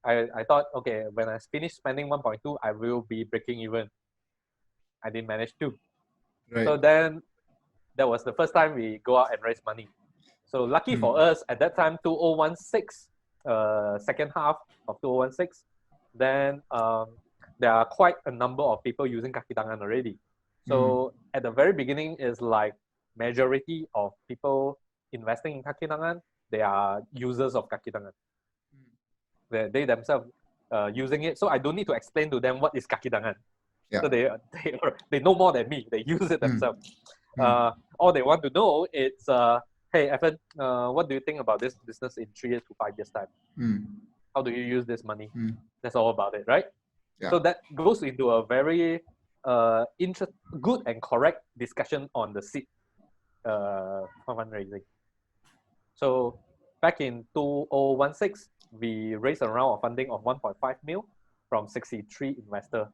I thought, okay, when I finish spending 1.2, I will be breaking even. I didn't manage to. Right. So then that was the first time we go out and raise money. So lucky for us, at that time, 2016, second half of 2016, then there are quite a number of people using Kakitangan already. So at the very beginning is like majority of people investing in Kakitangan, they are users of Kakitangan. They themselves using it. So I don't need to explain to them what is Kakitangan. Yeah. So they know more than me. They use it themselves. All they want to know is, hey, Effon, what do you think about this business in 3 years to 5 years time? How do you use this money? That's all about it, right? Yeah. So that goes into a very good and correct discussion on the seed fundraising. So back in 2016, we raised a round of funding of 1.5 mil from 63 investors.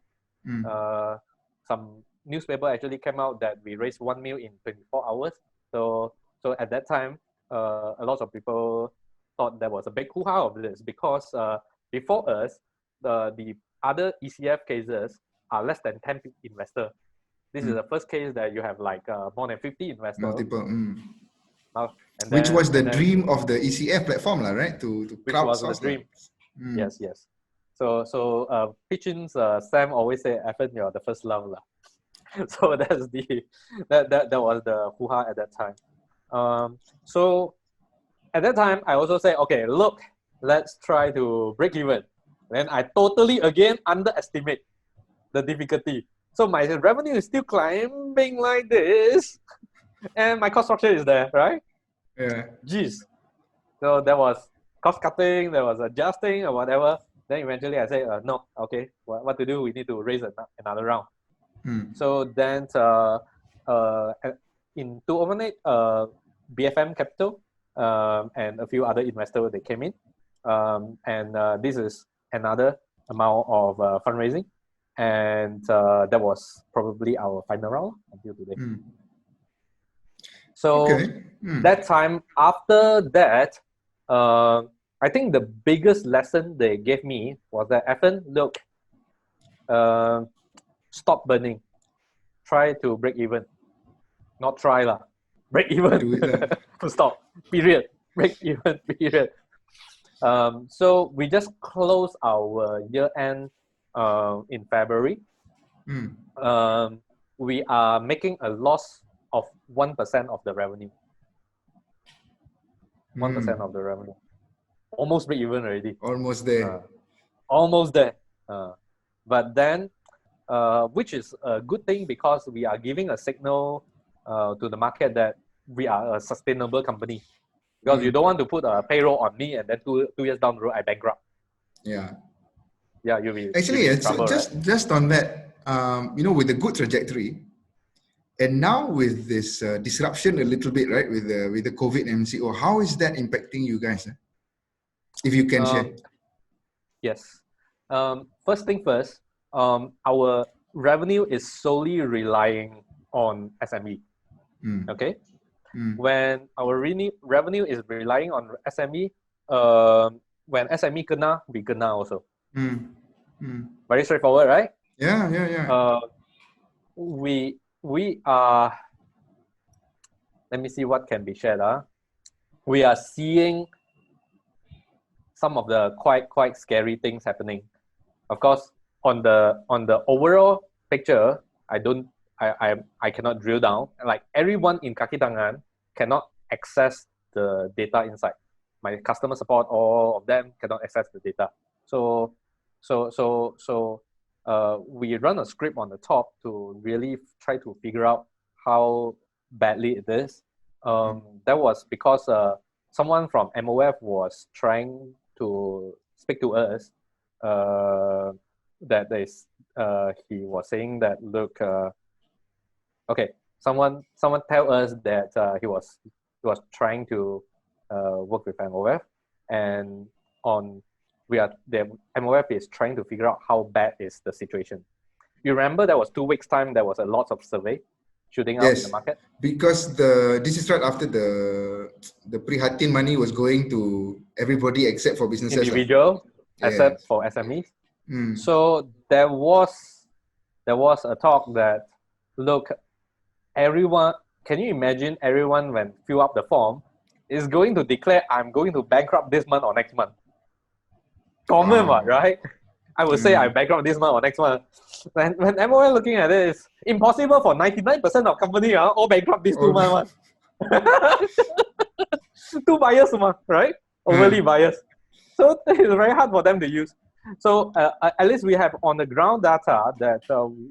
Some newspaper actually came out that we raised 1 mil in 24 hours. So at that time, a lot of people thought there was a big hoo-ha of this, because before us, the other ECF cases are less than 10 investors. This is the first case that you have like more than 50 investors. Multiple. Which was the dream of the ECF platform, right? To crowdsource. Which was the dream. Yes. So Pitchins, Sam always say, Effon, you're the first love. So that's that was the hoo-ha at that time. So at that time, I also say, okay, look, let's try to break even. Then I totally again underestimate the difficulty. So my revenue is still climbing like this, and my cost structure is there, right? Yeah. Jeez. So there was cost cutting, there was adjusting or whatever. Then eventually I say, no, okay, what to do? We need to raise another round. So then in 2018, BFM Capital and a few other investors, they came in. And this is another amount of fundraising. And that was probably our final round until today. So that time, after that, I think the biggest lesson they gave me was that, Effon, look, stop burning. Try to break even. Not try lah. Break even. Do it. Stop. Period. Break even. Period. So we just closed our year end in February. We are making a loss of 1% of the revenue. 1% of the revenue. Almost break even already. Almost there. Almost there. But then, which is a good thing because we are giving a signal to the market that we are a sustainable company. Because you don't want to put a payroll on me and then two years down the road I bankrupt. Yeah. Yeah, you'll be Actually, in it's trouble, just on that, with a good trajectory, and now with this disruption a little bit, right, with the COVID MCO, how is that impacting you guys? If you can share. Yes. First thing first, our revenue is solely relying on SME. Okay. When our revenue is relying on SME, when SME kena, we kena also. Very straightforward, right? Yeah. We are. Let me see what can be shared. We are seeing some of the quite scary things happening. Of course, on the overall picture, I cannot drill down. Like everyone in Kakitangan cannot access the data inside. My customer support, all of them cannot access the data. So we run a script on the top to really try to figure out how badly it is. That was because someone from MOF was trying to speak to us. He was saying that, look, okay, someone tell us that he was trying to work with MOF, and the MOF is trying to figure out how bad is the situation. You remember there was 2 weeks time, there was a lot of survey shooting out in the market? Because this is right after the Prihatin money was going to everybody except for businesses. Individual, except for SMEs. So there was a talk that, look, everyone, can you imagine everyone when fill up the form is going to declare I'm going to bankrupt this month or next month? Common, right? I would say I bankrupt this month or next month. When MOL looking at it, it's impossible for 99% of company all bankrupt this 2 months. Too biased, right? Overly biased. So it's very hard for them to use. So at least we have on the ground data that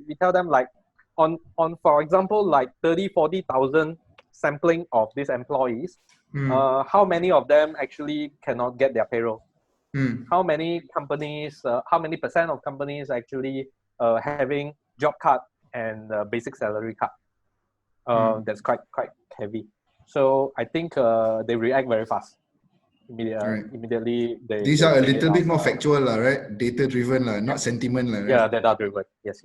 we tell them, like on for example, like 40,000 sampling of these employees, how many of them actually cannot get their payroll? How many companies, how many percent of companies actually having job cut and basic salary cut? That's quite heavy. So I think they react very fast. Immediately these are a little bit more factual, right? Data driven, not sentiment, right? Yeah, data driven. Yes.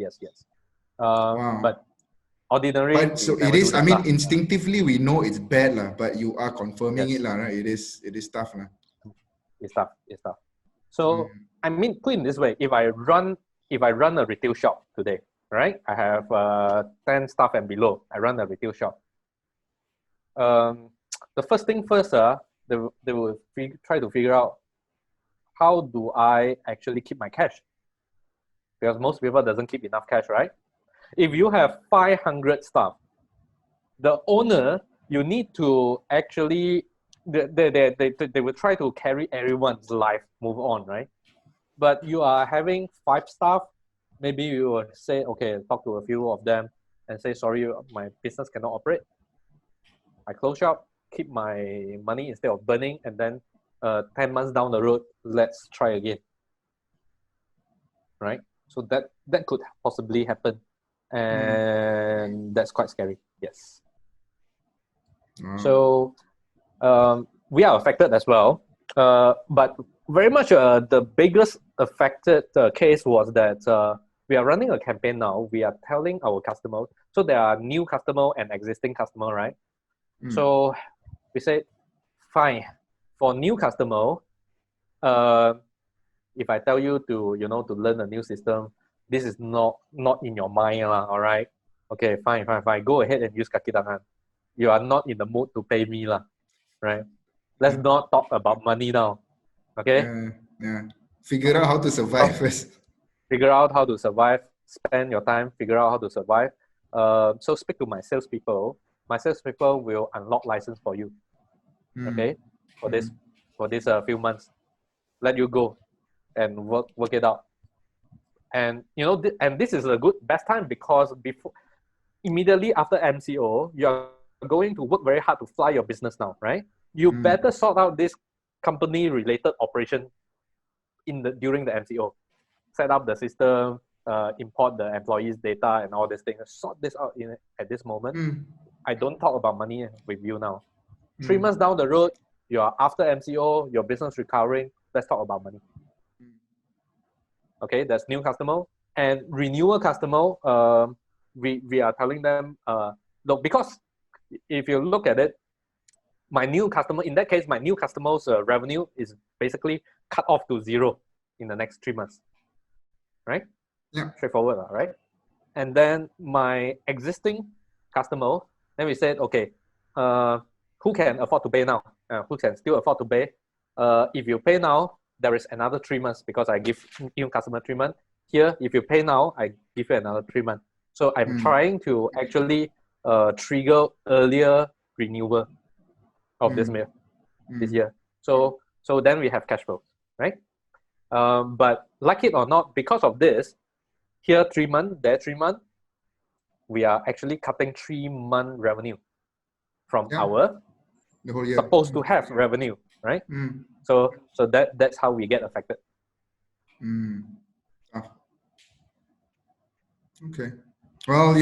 Wow. But ordinary. But so it is. I mean, instinctively we know it's bad, but you are confirming it, right? It is tough, It's tough. So I mean, put it this way: if I run a retail shop today, right? I have 10 staff and below. I run a retail shop. The first thing first, they will try to figure out, how do I actually keep my cash? Because most people doesn't keep enough cash, right? If you have 500 staff, the owner, you need to actually, they will try to carry everyone's life, move on, right? But you are having 5 staff, maybe you will say, okay, talk to a few of them and say, sorry, my business cannot operate. I close shop, keep my money instead of burning, and then 10 months down the road, let's try again. Right? So that could possibly happen. And that's quite scary. Yes. So we are affected as well. But very much the biggest affected case was that we are running a campaign now. We are telling our customers, so there are new customer and existing customer, right? So we said, fine, for new customer, if I tell you to learn a new system, this is not in your mind, all right? Okay, fine. Go ahead and use Kakitangan. You are not in the mood to pay me, right? Let's not talk about money now, okay? Figure out how to survive first. Figure out how to survive. Spend your time, figure out how to survive. So speak to my salespeople. My salespeople will unlock license for you, okay? For this few months, let you go and work it out. And and this is a best time because immediately after MCO, you are going to work very hard to fly your business now, right? You better sort out this company related operation during the MCO. Set up the system, import the employees' data and all these things. Sort this out at this moment. I don't talk about money with you now. 3 months down the road, you are after MCO, your business recovering. Let's talk about money. Okay, that's new customer and renewal customer. We are telling them, look, because if you look at it, my new customer, in that case, my new customer's revenue is basically cut off to 0 in the next 3 months, right? Yeah. Straightforward, right? And then my existing customer, then we said, okay, who can afford to pay now? Who can still afford to pay? If you pay now, there is another 3 months because I give new customer 3 months. Here, if you pay now, I give you another 3 months. So I'm trying to actually trigger earlier renewal of this year. So then we have cash flow, right? But like it or not, because of this, here 3 months, there 3 months, we are actually cutting 3 month revenue from our the whole year. Supposed to have revenue, right? So that's how we get affected. Okay. Well,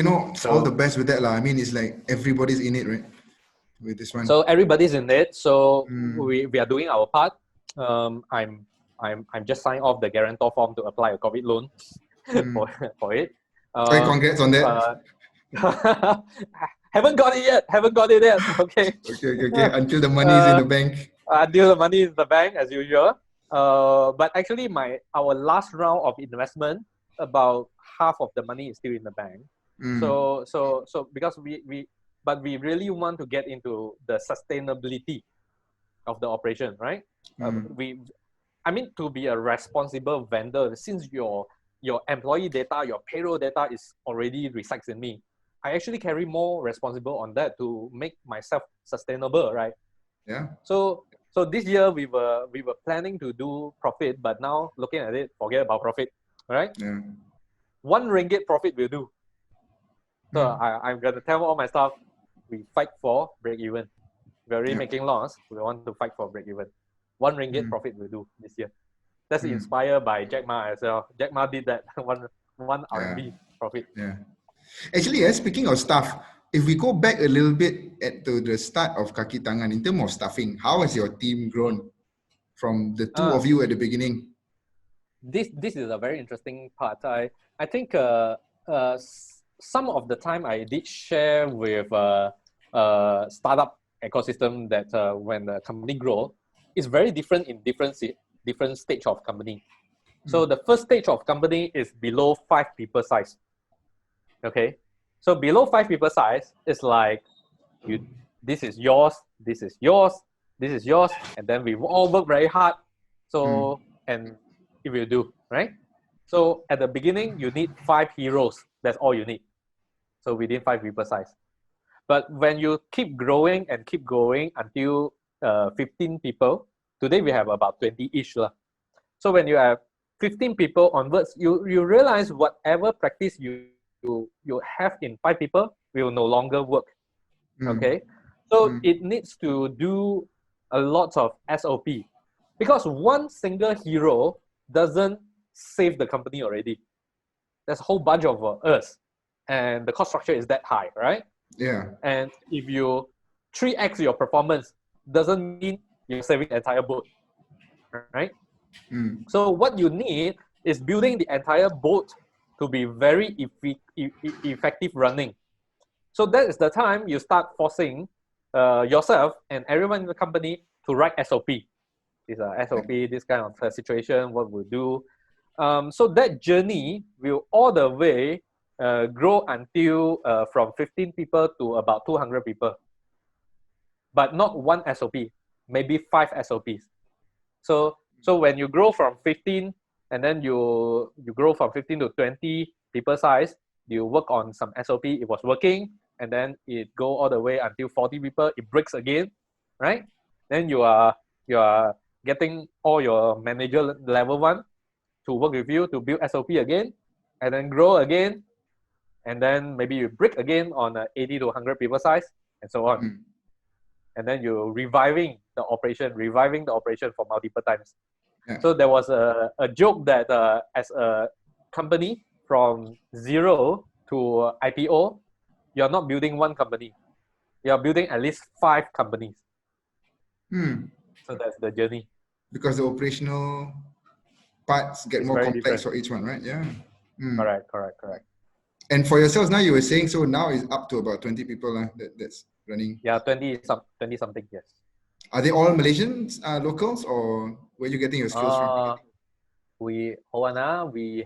all the best with that, lah. I mean, it's like everybody's in it, right? With this one. So everybody's in it. So we are doing our part. I'm just signing off the guarantor form to apply a COVID loan for it. Hey, congrats on that. Haven't got it yet. Okay. Okay. Until the money is in the bank. Until the money is in the bank, as usual. But actually, our last round of investment, about half of the money is still in the bank. So because we really want to get into the sustainability of the operation, right? To be a responsible vendor, since your employee data, your payroll data is already resides in me, I actually carry more responsible on that to make myself sustainable, right? Yeah. So this year we were planning to do profit, but now looking at it, forget about profit, right? Yeah. 1 ringgit profit will do. So I'm gonna tell all my staff, we fight for break even. We're already making loss. We want to fight for break even. 1 ringgit profit will do this year. That's inspired by Jack Ma as well. Jack Ma did that one RMB profit. Yeah. Actually, speaking of staff, if we go back a little bit to the start of Kakitangan, in terms of staffing, how has your team grown from the 2 of you at the beginning? This is a very interesting part. I think some of the time I did share with startup ecosystem that when the company grow, it's very different in different stage of company. So the first stage of company is below 5 people size. Okay, so below 5 people size is like this is yours, this is yours, this is yours, and then we all work very hard. So and it will do, right? So at the beginning you need 5 heroes. That's all you need. So within 5 people size. But when you keep growing until 15 people, today we have about 20-ish. So when you have 15 people onwards, you realize whatever practice you have in 5 people will no longer work. Okay? So it needs to do a lot of SOP. Because one single hero doesn't save the company already. There's a whole bunch of us. And the cost structure is that high, right? Yeah. And if you 3x your performance, doesn't mean you're saving the entire boat, right? So what you need is building the entire boat to be very effective running. So that is the time you start forcing yourself and everyone in the company to write SOP. This SOP, this kind of situation, what we'll do. So that journey will all the way grow until from 15 people to about 200 people. But not one SOP, maybe 5 SOPs. So when you grow from 15 and then you grow from 15 to 20 people size, you work on some SOP, it was working, and then it go all the way until 40 people, it breaks again, right? Then you are getting all your manager level 1 to work with you to build SOP again. and then grow again, and then maybe you break again on a 80 to 100 people size, and so on. Mm. And then you're reviving the operation for multiple times. Yeah. So there was a joke that as a company from zero to IPO, you're not building one company. You're building at least 5 companies. Hmm. So that's the journey. Because the operational parts get It's more very complex different. for each one, right? Yeah. Hmm. Correct. And for yourselves now, you were saying, so now it's up to about 20 people that's running. Yeah, 20 something, yes. Are they all Malaysians, locals, or where are you getting your skills from? We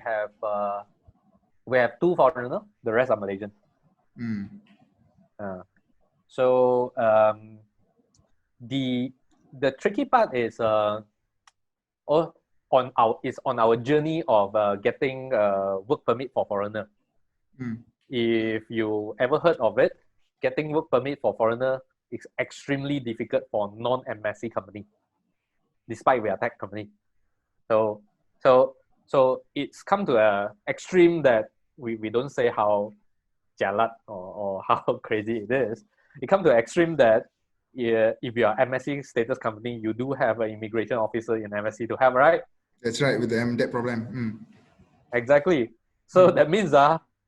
have 2 foreigners, the rest are Malaysian. Hmm. So the tricky part is on our journey of getting work permit for foreigner. Hmm. If you ever heard of it, getting work permit for foreigner is extremely difficult for non-MSC company, despite we are tech company. So it's come to a extreme that we don't say how jalat or how crazy it is. It come to an extreme that if you are MSC status company, you do have an immigration officer in MSC to have, right? That's right, with the MDET problem. Hmm. Exactly. So that means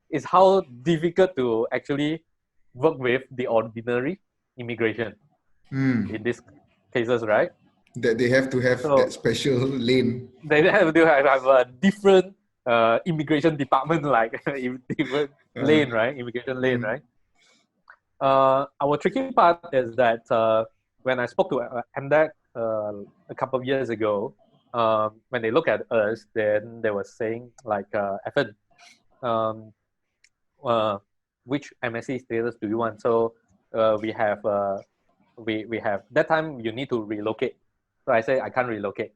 it's how difficult to actually work with the ordinary immigration in these cases, right? That they have to have So that special lane. they have to have a different immigration department, like different lane, right? Immigration lane, right? Our tricky part is that when I spoke to MDEC a couple of years ago, when they look at us, then they were saying like, Effon, which MSc status do you want? So we have that time you need to relocate. So I say I can't relocate,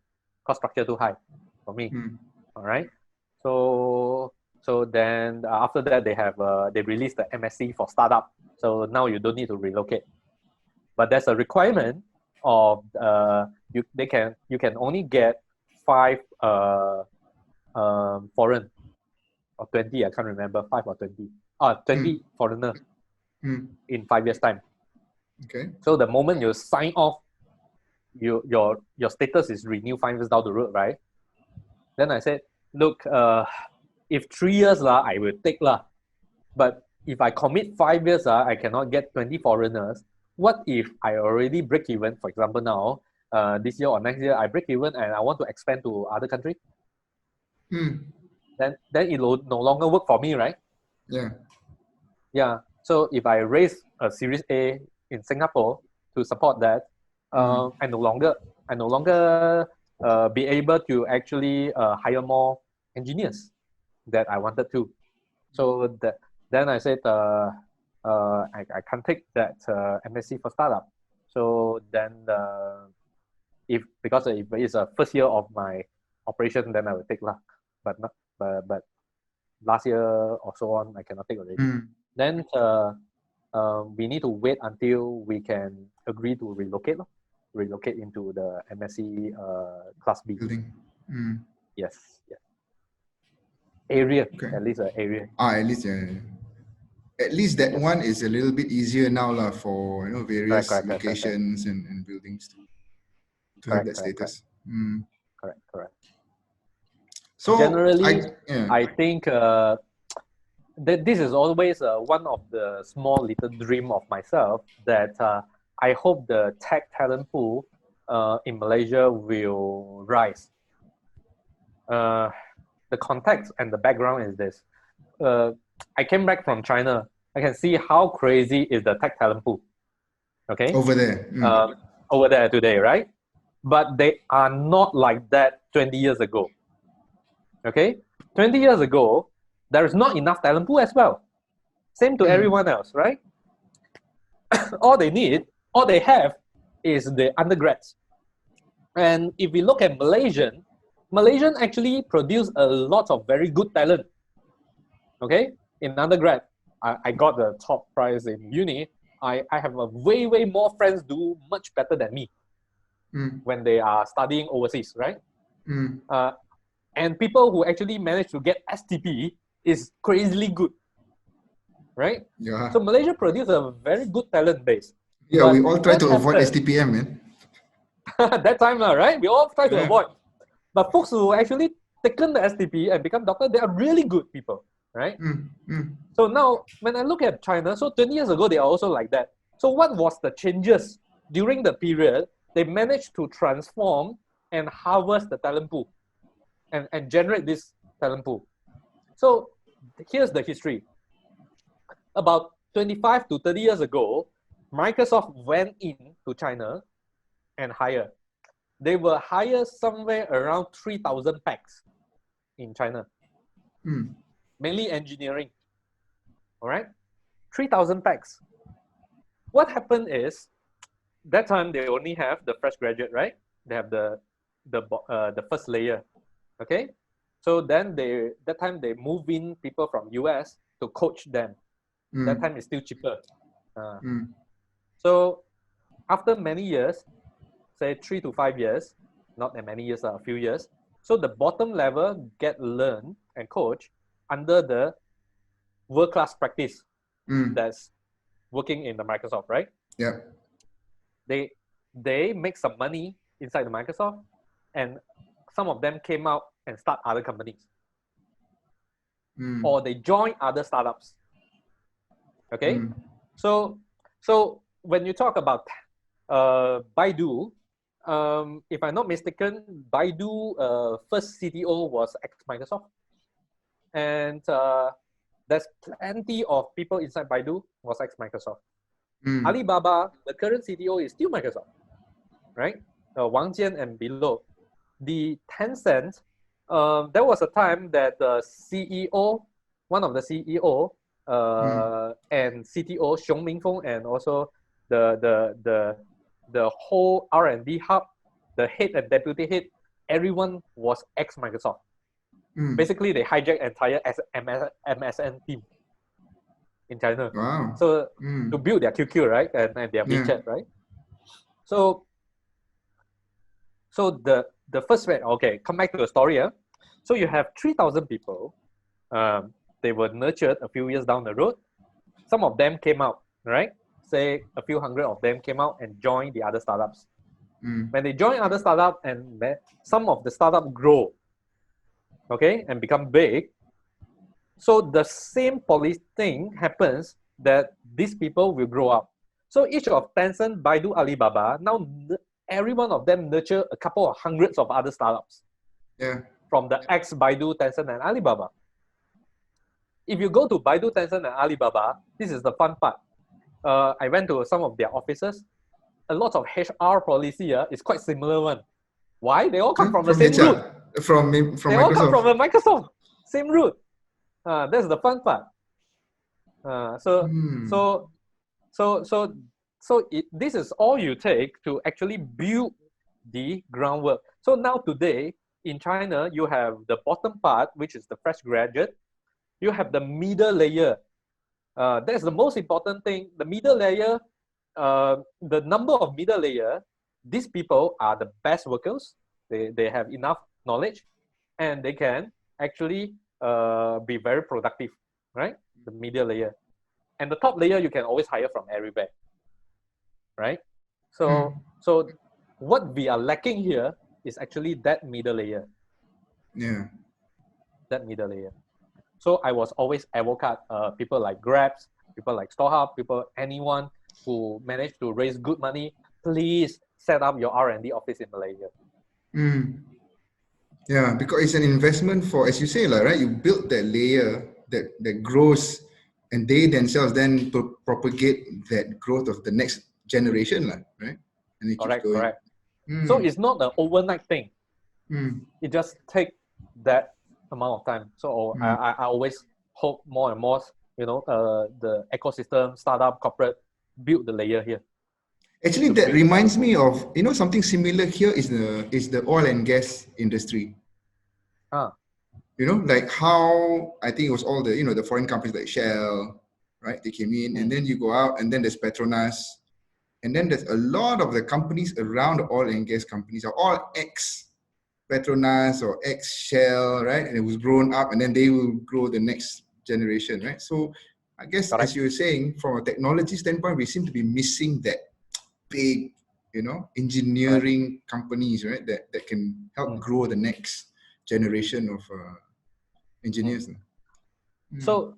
cost structure too high for me. All right. So then after that they released the MSc for startup. So now you don't need to relocate, but there's a requirement of you can only get 5 foreign or 20, I can't remember, 5 or 20. 20 foreigner in 5 years time. Okay. So the moment you sign off, your status is renewed 5 years down the road, right? Then I said, look, if 3 years I will take but if I commit 5 years I cannot get 20 foreigners. What if I already break even? For example, now this year or next year I break even and I want to expand to other country. Then it will no longer work for me, right? Yeah. So if I raise a Series A in Singapore to support that, I no longer be able to actually hire more engineers that I wanted to. So then I said I can't take that MSc for startup. So then because if it's a first year of my operation, then I will take but last year or so on I cannot take already. Then we need to wait until we can agree to relocate into the MSc class B building. Yes. Area, okay. At least an area. At least at least that one is a little bit easier now for various locations and buildings to have that status. Correct. So generally, I think that this is always one of the small little dream of myself that I hope the tech talent pool in Malaysia will rise. The context and the background is this. I came back from China. I can see how crazy is the tech talent pool. Okay. Over there. Over there today, right? But they are not like that 20 years ago. Okay? 20 years ago, there is not enough talent pool as well. Same to everyone else, right? All they have is the undergrads. And if we look at Malaysian actually produce a lot of very good talent. Okay? In undergrad, I got the top prize in uni. I have a way more friends do much better than me when they are studying overseas, right? And people who actually manage to get STP is crazily good, right? Yeah. So Malaysia produced a very good talent base. Yeah, we But all try what to avoid happened- STPM, man. that time, right? We all try to Yeah. avoid. But folks who actually taken the STP and become doctor, they are really good people, right? So now, when I look at China, so 20 years ago, they are also like that. So what was the changes during the period? They managed to transform and harvest the talent pool and generate this talent pool. So here's the history. About 25 to 30 years ago, Microsoft went in to China and hired. They will hire somewhere around 3,000 packs in China, mainly engineering. All right, 3,000 packs. What happened is that time they only have the fresh graduate, right? They have the first layer, okay. So then that time they move in people from US to coach them. That time it's still cheaper. So after many years, say 3 to 5 years, not that many years, a few years. So the bottom level get learned and coached under the world-class practice that's working in the Microsoft, right? Yeah. They make some money inside the Microsoft, and some of them came out and start other companies, or they join other startups. Okay, so when you talk about Baidu, if I'm not mistaken, Baidu first CTO was ex-Microsoft, and there's plenty of people inside Baidu was ex-Microsoft. Alibaba, the current CTO is still Microsoft, right? Wang Jian and below. The Tencent, there was a time that the CEO, one of the CEO and CTO, Xiong Mingfeng, and also the whole R&D hub, the head and deputy head, everyone was ex-Microsoft. Basically, they hijacked entire MSN team in China. Wow. So to build their QQ, right, and their WeChat, right? So the first way, okay, come back to the story. So you have 3,000 people. They were nurtured a few years down the road. Some of them came out, right? Say a few hundred of them came out and joined the other startups. When they join other startups and some of the startups grow, okay, and become big, so the same policy thing happens that these people will grow up. So each of Tencent, Baidu, Alibaba, now every one of them nurture a couple of hundreds of other startups. Yeah. From the ex-Baidu, Tencent, and Alibaba. If you go to Baidu, Tencent, and Alibaba, this is the fun part. I went to some of their offices. A lot of HR policy is quite similar one. Why? They all come from the same HR, root. From They Microsoft. all come from a Microsoft. Same root. That's the fun part. This is all you take to actually build the groundwork. So now today in China, you have the bottom part, which is the fresh graduate. You have the middle layer. That's the most important thing. The middle layer, the number of middle layer, these people are the best workers. They have enough knowledge, and they can actually be very productive, right? The middle layer. And the top layer, you can always hire from everywhere, right? So what we are lacking here is actually that middle layer. Yeah. That middle layer. So I was always advocate people like Grabs, people like StoreHub, anyone who managed to raise good money, please set up your R&D office in Malaysia. Yeah, because it's an investment for, as you say, right? You build that layer that grows, and they themselves then propagate that growth of the next generation, right? And it keeps going. Correct. So it's not an overnight thing. It just takes that amount of time. So I always hope more and more, the ecosystem, startup, corporate, build the layer here. Actually, that reminds me of, something similar here is the oil and gas industry. Like how I think it was all the, the foreign companies like Shell, right? They came in, and then you go out, and then there's Petronas, and then there's a lot of the companies around the oil and gas companies are all ex Petronas or ex Shell, right? And it was grown up, and then they will grow the next generation, right? So I guess, Correct. as you were saying, from a technology standpoint, we seem to be missing that big, engineering companies, right? That can help grow the next generation of engineers. So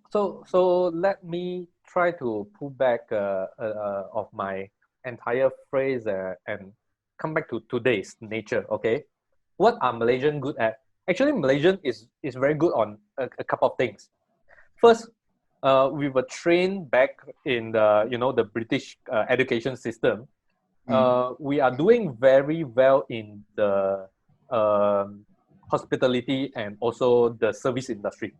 let me try to pull back of my entire phrase and come back to today's nature. Okay, what are Malaysian good at? Actually, Malaysian is very good on a couple of things. First, we were trained back in the British education system. We are doing very well in the hospitality and also the service industry.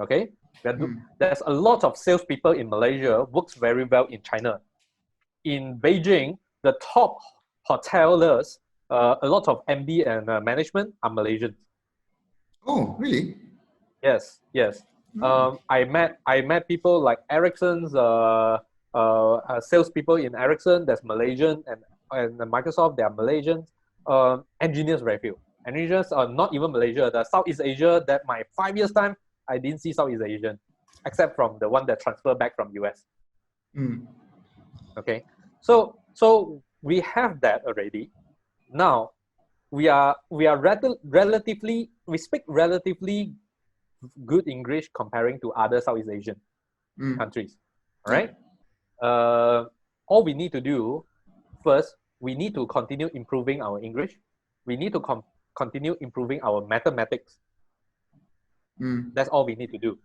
Okay, there's a lot of salespeople in Malaysia works very well in China. In Beijing, the top hoteliers, a lot of MD and management are Malaysians. Oh, really? Yes. I met people like Ericsson's salespeople in Ericsson. That's Malaysian, and Microsoft, they are Malaysians. Engineers very few. Engineers are not even Malaysia. The Southeast Asia, that my 5 years time, I didn't see Southeast Asian, except from the one that transferred back from US. Okay, so we have that already. Now we speak relatively good English comparing to other Southeast Asian countries. All right. All we need to do first, we need to continue improving our English. We need to continue improving our mathematics. That's all we need to do.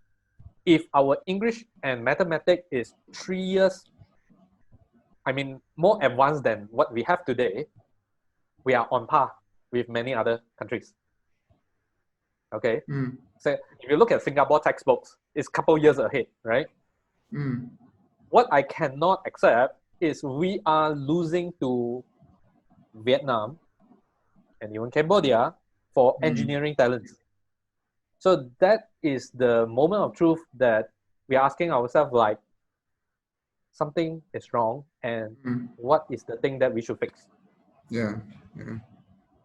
If our English and mathematics is 3 years, more advanced than what we have today, we are on par with many other countries. Okay. So if you look at Singapore textbooks, it's a couple years ahead, right? What I cannot accept is we are losing to Vietnam and even Cambodia for engineering talents. So that is the moment of truth that we are asking ourselves, like, something is wrong, and what is the thing that we should fix? Yeah.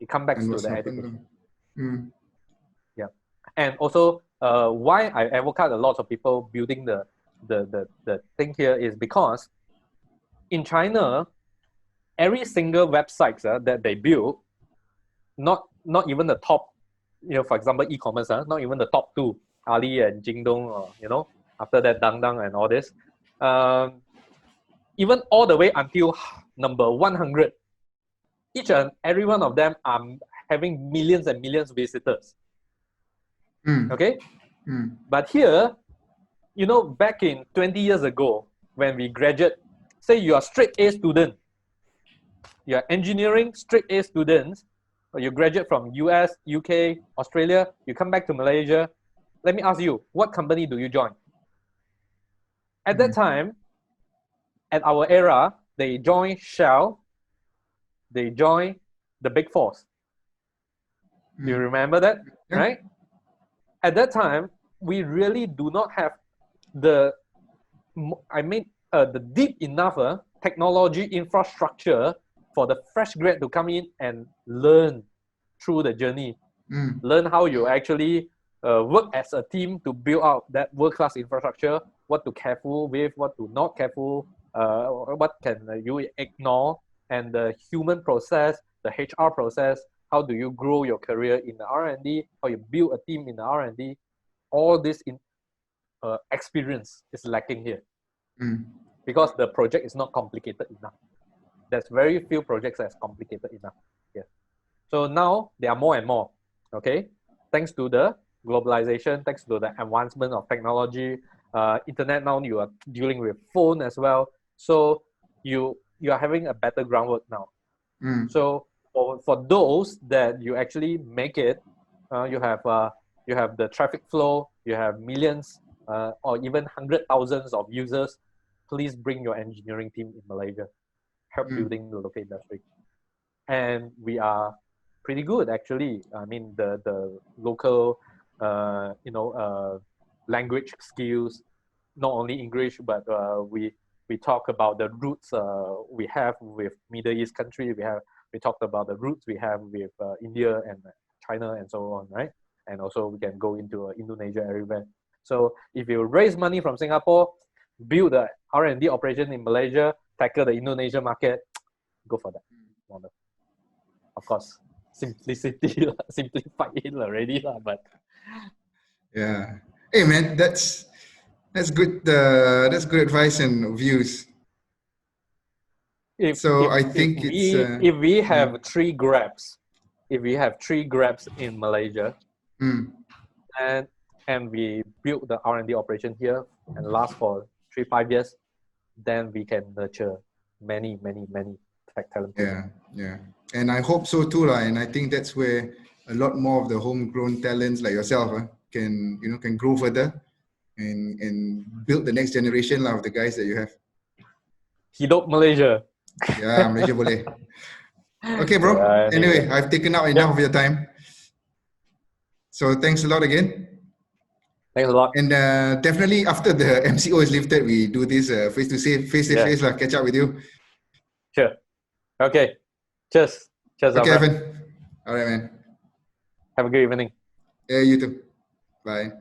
It comes back And to what's the happened? education. Yeah, and also why I advocate a lot of people building the thing here is because in China, every single website that they build, not even the top, for example, e-commerce, not even the top two, Ali and Jingdong, or after that Dangdang and all this, even all the way until number 100, each and every one of them are having millions and millions of visitors. Okay, but here, back in 20 years ago, when we graduate, say you are straight A student, you are engineering straight A students, or you graduate from US, UK, Australia, you come back to Malaysia. Let me ask you, what company do you join? At that time, at our era, they join Shell, they join the Big Fours. Do you remember that? Yeah. Right? At that time, we really do not have the deep enough technology infrastructure for the fresh grad to come in and learn through the journey. Learn how you actually work as a team to build out that world-class infrastructure, what to careful with, what to not careful, what can you ignore, and the human process, the HR process, how do you grow your career in the R&D, how you build a team in the R&D. All this experience is lacking here because the project is not complicated enough. There's very few projects that's complicated enough. Yeah. So now there are more and more. Okay, thanks to the globalization, thanks to the advancement of technology, internet. Now you are dealing with phone as well. So you are having a better groundwork now. So for those that you actually make it, you have the traffic flow, you have millions or even 100,000s of users. Please bring your engineering team in Malaysia, help building the local industry. And we are pretty good, actually. I mean, the local language skills, not only English, but we talk about the roots we have with Middle East country. We have we talked about the roots we have with India and China and so on, right? And also we can go into Indonesia everywhere. So if you raise money from Singapore, build the R&D operation in Malaysia, tackle the Indonesia market, go for that model. Of course, simplicity, simplify it already, but yeah. Hey man, that's good. That's good advice and views. I think if we have three grabs, in Malaysia, and we build the R&D operation here and last for 3-5 years, then we can nurture many tech talent. Yeah. And I hope so too, and I think that's where a lot more of the homegrown talents like yourself can grow further and build the next generation of the guys that you have. Hidup Malaysia. Yeah, Malaysia boleh. Okay, bro. Anyway, I've taken out enough of your time. So thanks a lot again. Thanks a lot. And definitely after the MCO is lifted, we do this face to face, catch up with you. Sure. Okay. Cheers. Okay, Effon. All right, man. Have a good evening. Yeah, you too. Bye.